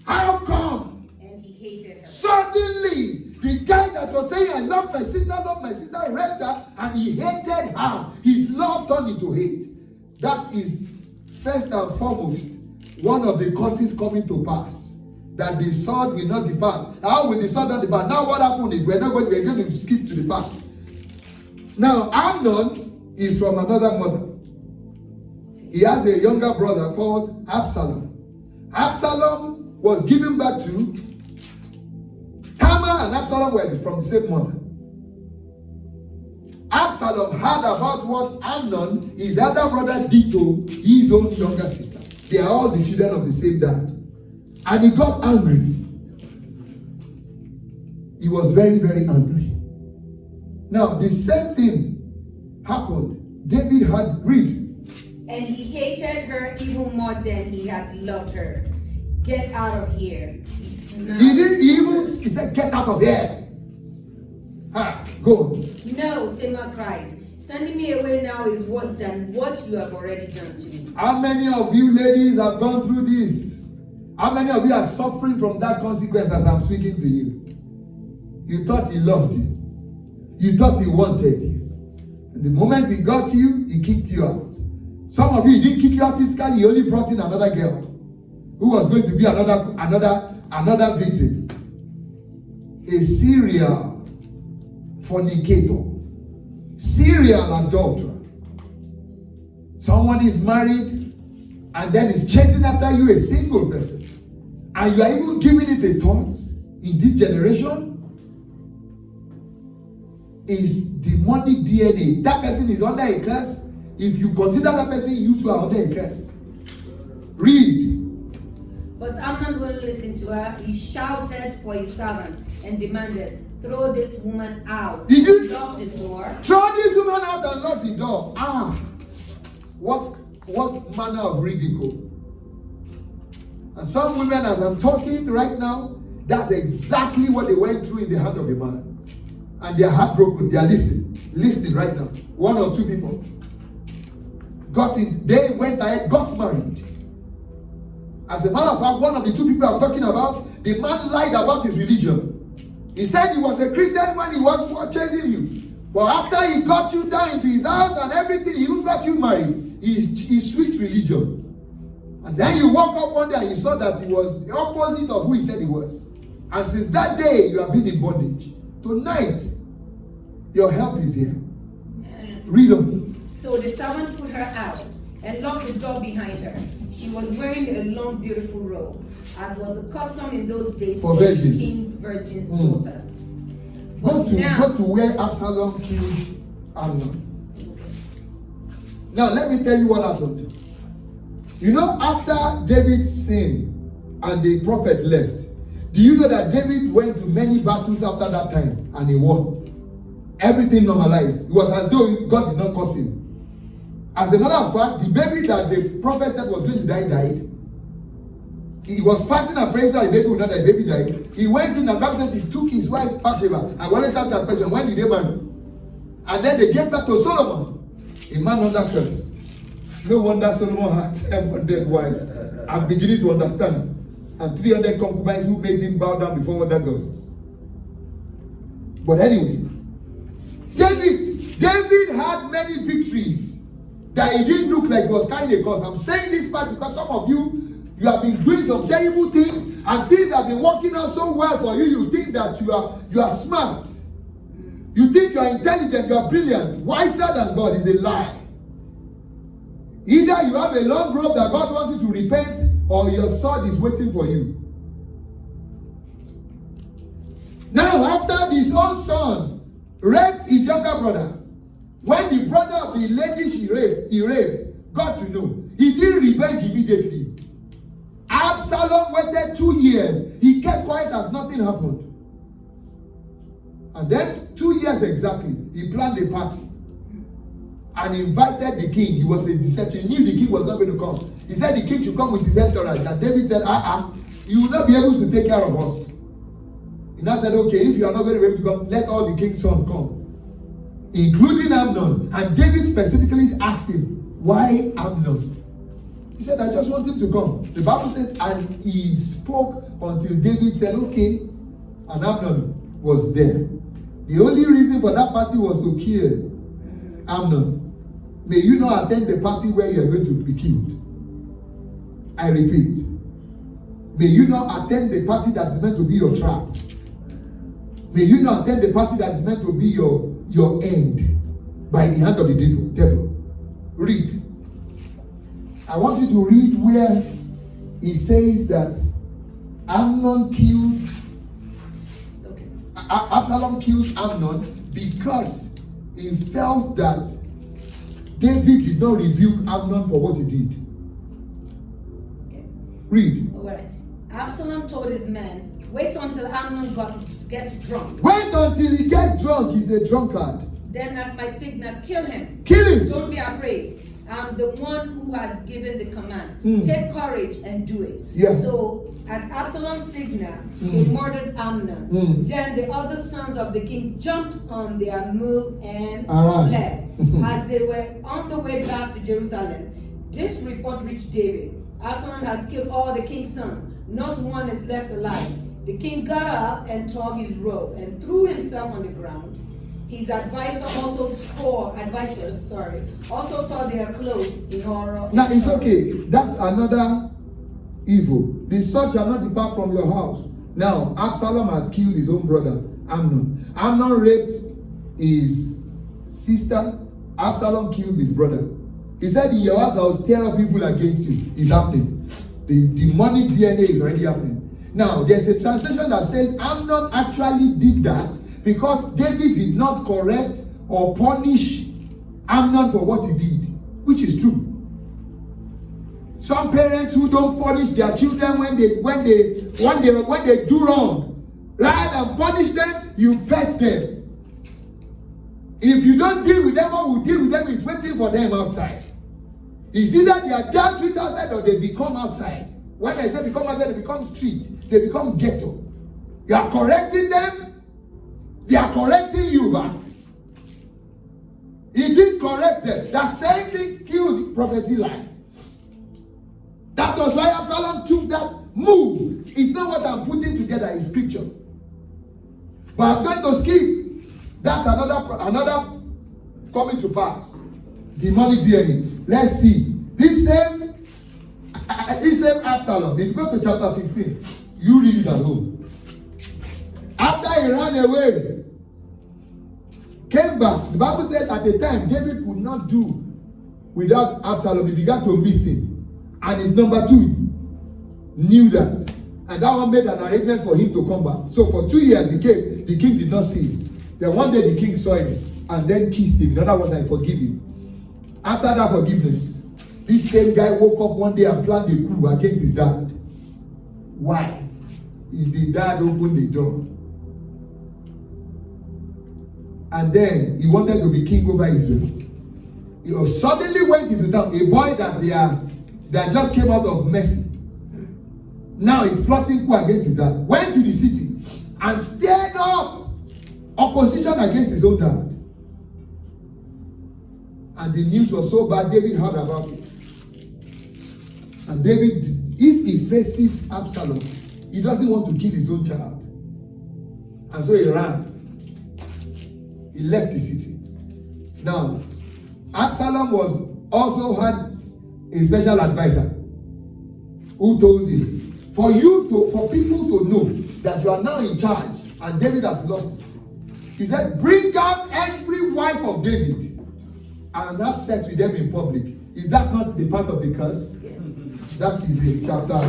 How come? And he hated her. Suddenly, the guy that was saying, I love my sister, raped her, and he hated her. His love turned into hate. That is, first and foremost, one of the causes coming to pass. That the sword will not depart. How will the sword not depart? Now what happened is we're going to skip to the back. Now, Amnon is from another mother. He has a younger brother called Absalom. Absalom was given birth to Tamar, and Absalom were from the same mother. Absalom heard about what Amnon, his elder brother, did to his own younger sister. They are all the children of the same dad. And he got angry. He was very, very angry. Now, the same thing happened. David had read. And he hated her even more than he had loved her. Get out of here. He said, get out of here. Go on. No, Tamar cried. Sending me away now is worse than what you have already done to me. How many of you ladies have gone through this? How many of you are suffering from that consequence as I'm speaking to you? You thought he loved you. You thought he wanted you. And the moment he got you, he kicked you out. Some of you, he didn't kick you out physically, he only brought in another girl who was going to be another victim. A serial fornicator. Serial adulterer. Someone is married and then is chasing after you, a single person. And you are even giving it a thought in this generation. Is demonic DNA. That person is under a curse. If you consider that person, you too are under a curse. Read. But Amnon wouldn't listen to her. He shouted for his servant and demanded, throw this woman out. Did you lock the door? Throw this woman out and lock the door. What manner of ridicule. And some women, as I'm talking right now, that's exactly what they went through in the hand of a man. And they are heartbroken. They are listening right now. One or two people they went ahead, got married. As a matter of fact, one of the two people I'm talking about, the man lied about his religion. He said he was a Christian when he was chasing you. But after he got you down into his house and everything, he even got you married, he switched religion. And then you woke up one day and you saw that he was the opposite of who he said he was. And since that day, you have been in bondage. Tonight, your help is here. Read on. So the servant put her out and locked the door behind her. She was wearing a long, beautiful robe, as was the custom in those days For the virgins. king's virgin's daughter. Go But to where Absalom killed Amnon. Now, let me tell you what happened. You know, after David sinned and the prophet left, do you know that David went to many battles after that time and he won? Everything normalized. It was as though God did not curse him. As a matter of fact, the baby that the prophet said was going to die died. He was fasting and praying that the baby would not die. The baby died. He went in and Bible says he took his wife Bathsheba. I wanted to ask that question, when did they marry? And then they gave back to Solomon, a man under curse. No wonder Solomon had 700 wives. I'm beginning to understand. And 300 concubines who made him bow down before other gods. But anyway, David had many victories that it didn't look like it was kind of cause. I'm saying this part because some of you have been doing some terrible things and things have been working out so well for you. You think that you are smart. You think you are intelligent, you are brilliant, wiser than God. Is a lie. Either you have a long rope that God wants you to repent, or your sword is waiting for you. Now, after his own son raped his younger brother, when the brother of the lady he raped got to know, he didn't revenge immediately. Absalom waited 2 years. He kept quiet as nothing happened. And then 2 years exactly, he planned a party and invited the king. He was a deception. He knew the king was not going to come. He said the king should come with his entourage. And David said, you will not be able to take care of us. He now said, okay, if you are not going to be able to come, let all the king's sons come, including Amnon. And David specifically asked him, why Amnon? He said, I just want him to come. The Bible says, and he spoke until David said, okay. And Amnon was there. The only reason for that party was to kill Amnon. May you not attend the party where you are going to be killed. I repeat. May you not attend the party that is meant to be your trap. May you not attend the party that is meant to be your end by the hand of the devil. Read. I want you to read where it says that Amnon killed Absalom killed Amnon because he felt that David did not rebuke Amnon for what he did. Okay. Read. All right. Absalom told his men, wait until Amnon gets drunk. Wait until he gets drunk. He's a drunkard. Then at my signal, kill him. Kill him. Don't be afraid. I'm the one who has given the command. Take courage and do it. Yeah. So at Absalom's signal, he murdered Amnon. Then the other sons of the king jumped on their mule and fled. As they were on the way back to Jerusalem, this report reached David. Absalom has killed all the king's sons. Not one is left alive. The king got up and tore his robe and threw himself on the ground. His advisors also tore their clothes in horror. Now it's okay. That's another evil. The sword shall not depart from your house. Now Absalom has killed his own brother Amnon. Amnon raped his sister. Absalom killed his brother. He said, in your house I will stir up evil against you. It's happening. The demonic DNA is already happening. Now there's a translation that says Amnon actually did that because David did not correct or punish Amnon for what he did, which is true. Some parents who don't punish their children when they do wrong, rather than punish them, you pet them. If you don't deal with them, what will deal with them is waiting for them outside. It's either they are dealt with outside or they become outside. When I say become outside, they become street, they become ghetto. You are correcting them, they are correcting you back. He didn't correct them. That same thing killed Prophet Eli. That was why Absalom took that move. It's not what I'm putting together in scripture. But I'm going to skip. That's another coming to pass. Demonic DNA. Let's see. This same Absalom, if you go to chapter 15, you read it alone. After he ran away, came back. The Bible said at the time David could not do without Absalom. He began to miss him. And his number 2 knew that. And that one made an arrangement for him to come back. So for 2 years he came. The king did not see him. Then one day the king saw him and then kissed him. In other words, I forgive him. After that forgiveness, this same guy woke up one day and planned a coup against his dad. Why? The dad opened the door. And then he wanted to be king over Israel. He suddenly went into town. A boy that just came out of mercy. Now he's plotting coup against his dad. Went to the city and stirred up opposition against his own dad. And the news was so bad, David heard about it. And David, if he faces Absalom, he doesn't want to kill his own child. And so he ran. He left the city. Now, Absalom also had a special advisor who told him, for people to know that you are now in charge and David has lost it. He said, bring out every wife of David and have sex with them in public. Is that not the part of the curse? Yes. That is in chapter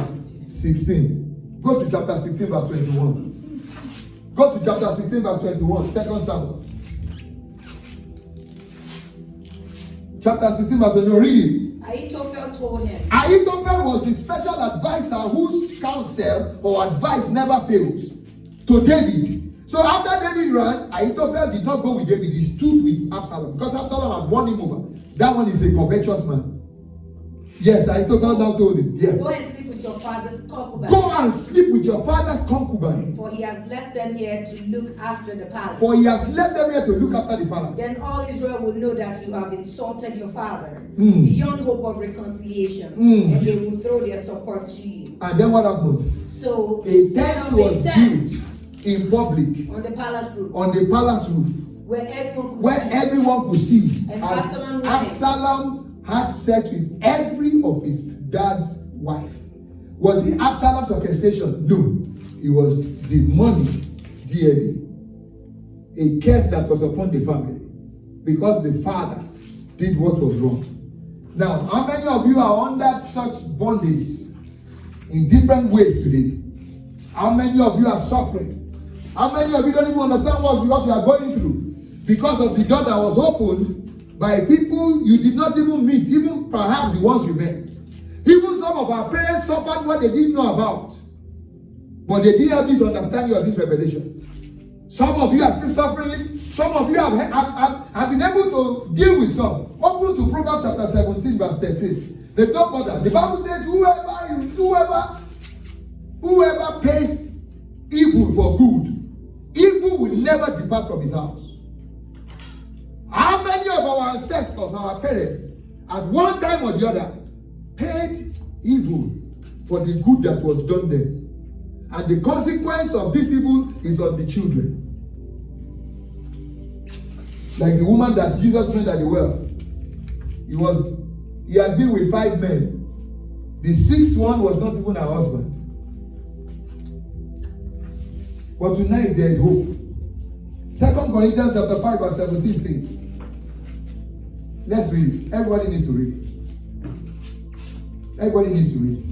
16. Go to chapter 16 verse 21. Go to chapter 16 verse 21. 2 Samuel. Chapter 16 verse 21. Read it. Ahithophel told him. Ahithophel was the special advisor whose counsel or advice never fails to David. So after David ran, Ahithophel did not go with David. He stood with Absalom because Absalom had won him over. That one is a covetous man. Yes, Ahithophel now told him. Yeah. Go and sleep with your father's concubine. Go and sleep with your father's concubine. For he has left them here to look after the palace. For he has left them here to look after the palace. Then all Israel will know that you have insulted your father beyond hope of reconciliation, and they will throw their support to you. And then what happened? So A tent was built in public on the palace roof, where where everyone could see. everyone could see. And As Absalom Absalom had sex with every of his dad's wife. Was it Absalom's orchestration? No. It was demonic DNA. A curse that was upon the family because the father did what was wrong. Now, how many of you are under such bondages in different ways today? How many of you are suffering? How many of you don't even understand what you are going through because of the door that was opened by people you did not even meet, even perhaps the ones you met? Even some of our parents suffered what they didn't know about, but they didn't have this understanding of this revelation. Some of you are still suffering it. Some of you have been able to deal with some. Open to Proverbs chapter 17 verse 13. They talk about that. The Bible says whoever pays evil for good, evil will never depart from his house. How many of our ancestors, our parents, at one time or the other, paid evil for the good that was done them? And the consequence of this evil is on the children. Like the woman that Jesus met at the well. He had been with 5 men. The 6th one was not even her husband. But tonight there is hope. 2 Corinthians chapter 5 verse 17 says, let's read it. Everybody needs to read it. Everybody needs to read it.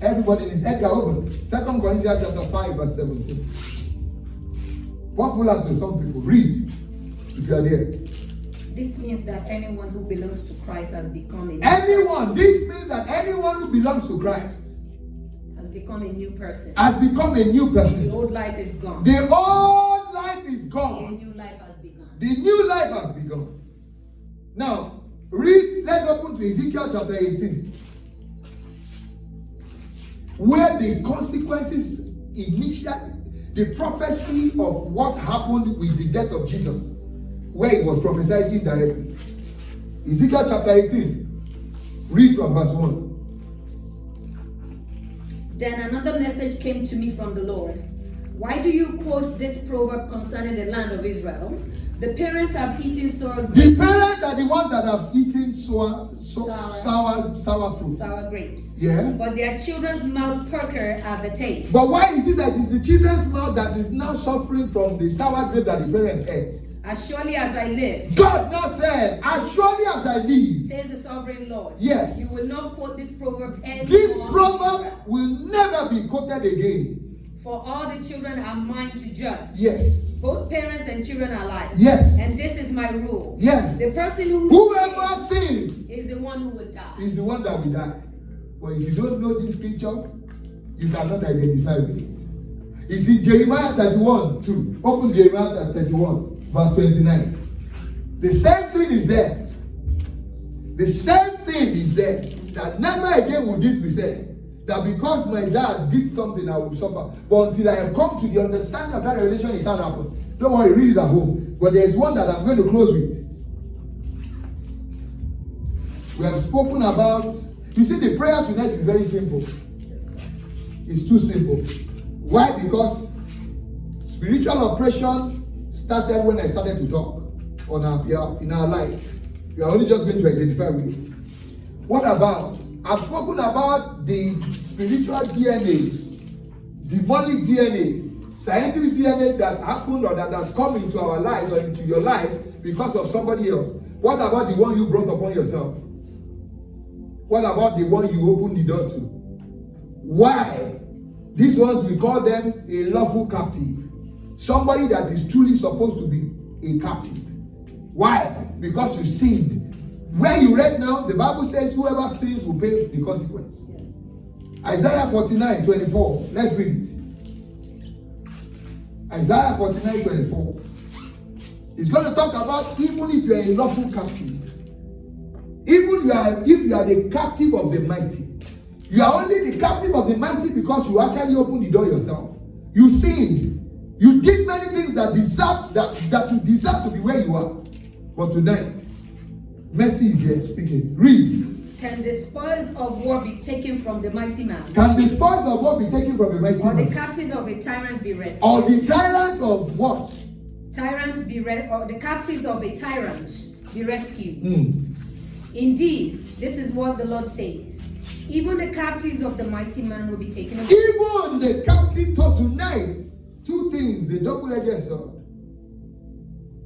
Everybody needs. Edgar, open. 2 Corinthians chapter 5 verse 17. Popular to some people. Read if you are there. This means that anyone who belongs to Christ has become a new Anyone. This means that anyone who belongs to Christ has become a new person. has become a new person. The old life is gone. The old life is A gone. new life has begun. The new life has begun. Now, read. Let's open to Ezekiel chapter 18. Where the consequences initially, the prophecy of what happened with the death of Jesus, where it was prophesied indirectly. Ezekiel chapter 18. Read from verse 1. Then another message came to me from the Lord. Why do you quote this proverb concerning the land of Israel? The parents have eaten sour The parents are the ones that have eaten sour fruit. sour grapes. Yeah. But their children's mouth pucker at the taste. But why is it that it's the children's mouth that is now suffering from the sour grape that the parents ate? As surely as I live, God now said, as surely as I live, says the sovereign Lord, yes, you will not quote this proverb anymore. this proverb will never be quoted again. For all the children are mine to judge. Yes. Both parents and children are alike. Yes. And this is my rule. Yeah. The person Whoever sins is the one who will die. is the one that will die. But if you don't know this scripture, you cannot identify with it. It's in Jeremiah 31 too. Open Jeremiah 31, verse 29. The same thing is there. The same thing is there. That never again will this be said. That because my dad did something, I will suffer. But until I have come to the understanding of that revelation, it can't happen. Don't worry, read it at home. But there's one that I'm going to close with. We have spoken about, you see, the prayer tonight is very simple. It's too simple. Why? Because spiritual oppression started when I started to talk on our behalf, in our lives. We are only just going to identify with it. What about? I've spoken about the spiritual DNA, demonic DNA, scientific DNA that happened or that has come into our lives or into your life because of somebody else. What about the one you brought upon yourself? What about the one you opened the door to? Why? These ones, we call them a lawful captive. Somebody that is truly supposed to be a captive. Why? Because you sinned. Where you read now, the Bible says whoever sins will pay the consequence. Yes. Isaiah 49:24. Let's read it. Isaiah 49:24. It's going to talk about even if you are a lawful captive. Even if you are the captive of the mighty. You are only the captive of the mighty because you actually opened the door yourself. You sinned. You did many things that you deserve to be where you are. But tonight, mercy is here speaking. Read. Can the spoils of war be taken from the mighty man? Can the spoils of war be taken from the mighty man? Or the captives of a tyrant be rescued? Or the tyrant of what? Or the captives of a tyrant be rescued. Mm. Indeed, this is what the Lord says. Even the captives of the mighty man will be taken away. Even the captive taught tonight. Two things, the double-edged sword.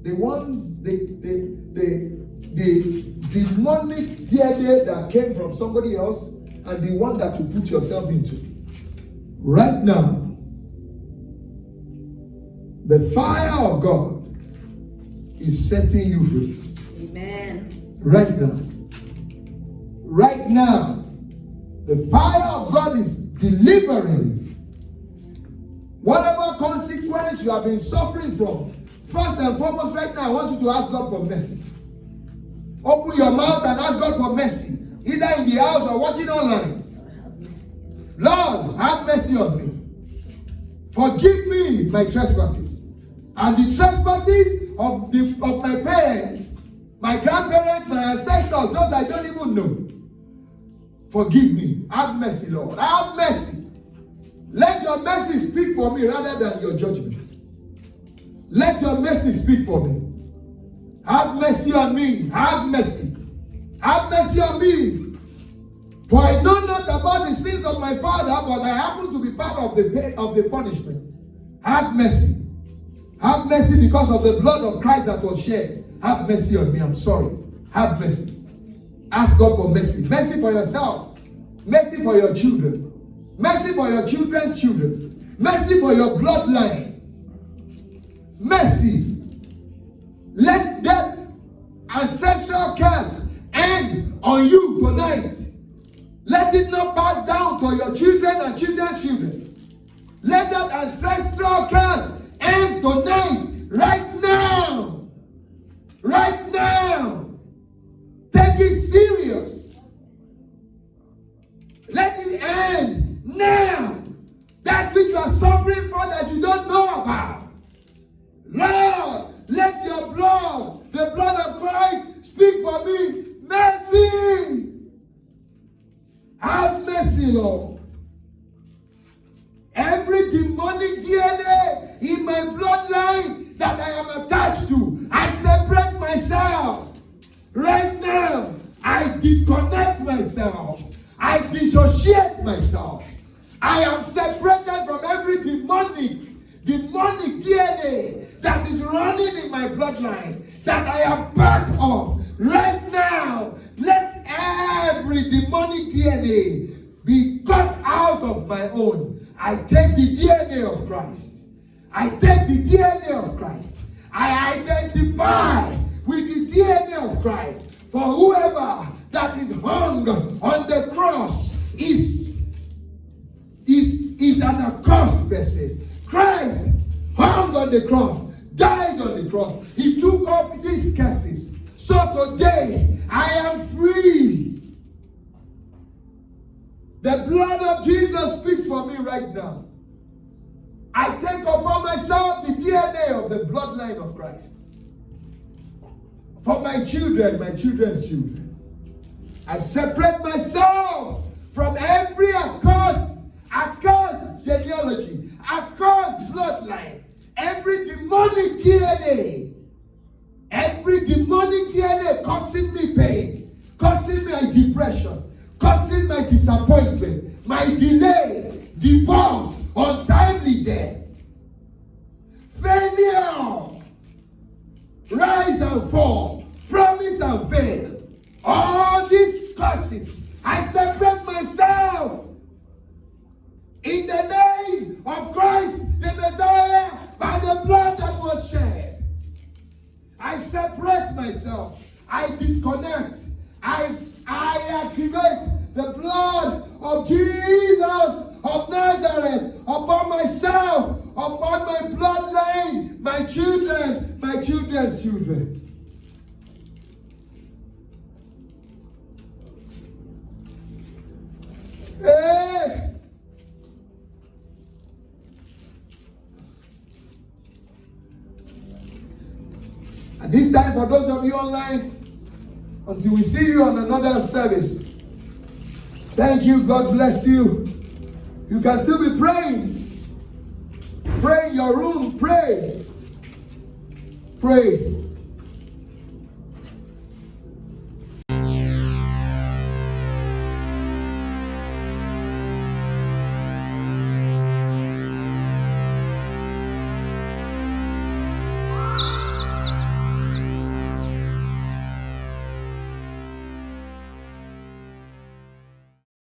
The ones, the demonic DNA that came from somebody else, and the one that you put yourself into. Right now, the fire of God is setting you free. Amen. Right now. Right now, the fire of God is delivering whatever consequence you have been suffering from. First and foremost, right now, I want you to ask God for mercy. Open your mouth and ask God for mercy, either in the house or watching online. Lord, have mercy on me. Forgive me my trespasses and the trespasses of my parents, my grandparents, my ancestors, those I don't even know. Forgive me. Have mercy, Lord. Have mercy. Let your mercy speak for me rather than your judgment. Let your mercy speak for me. Have mercy on me. Have mercy. Have mercy on me. For I know not about the sins of my father, but I happen to be part of the punishment. Have mercy. Have mercy because of the blood of Christ that was shed. Have mercy on me. I'm sorry. Have mercy. Ask God for mercy. Mercy for yourself. Mercy for your children. Mercy for your children's children. Mercy for your bloodline. Mercy. Let that ancestral curse end on you tonight. Let it not pass down to your children and children's children. Let that ancestral curse end tonight. Right now. Right now. Take it serious. Let it end now. That which you are suffering for that you don't know about. Lord, let your blood, the blood of Christ, speak for me. Mercy. Have mercy, Lord. Every demonic DNA in my bloodline that I am attached to, I separate myself. Right now, I disconnect myself. I dissociate myself. I am separated from every demonic DNA that is running in my bloodline that I am part of. Right now, let every demonic DNA be cut out of my own. I take the DNA of Christ. I take the DNA of Christ. I identify with the DNA of Christ. For whoever that is hung on the cross is an accursed person. Christ hung on the cross, died on the cross. He took up these curses. So today, I am free. The blood of Jesus speaks for me right now. I take upon myself the DNA of the bloodline of Christ. For my children, my children's children. I separate myself from every accursed genealogy, accursed bloodline, every demonic DNA. Every demonic DNA causing me pain, causing my depression, causing my disappointment, my delay, divorce, untimely death, failure, rise and fall, promise and fail. All these curses, I separate myself in the name of Christ, the Messiah, by the blood that was shed. I separate myself. I disconnect. I activate the blood of Jesus of Nazareth upon myself, upon my bloodline, my children, my children's children. Hey! At this time, for those of you online, until we see you on another service, thank you. God bless you. You can still be praying. Pray in your room. Pray. Pray.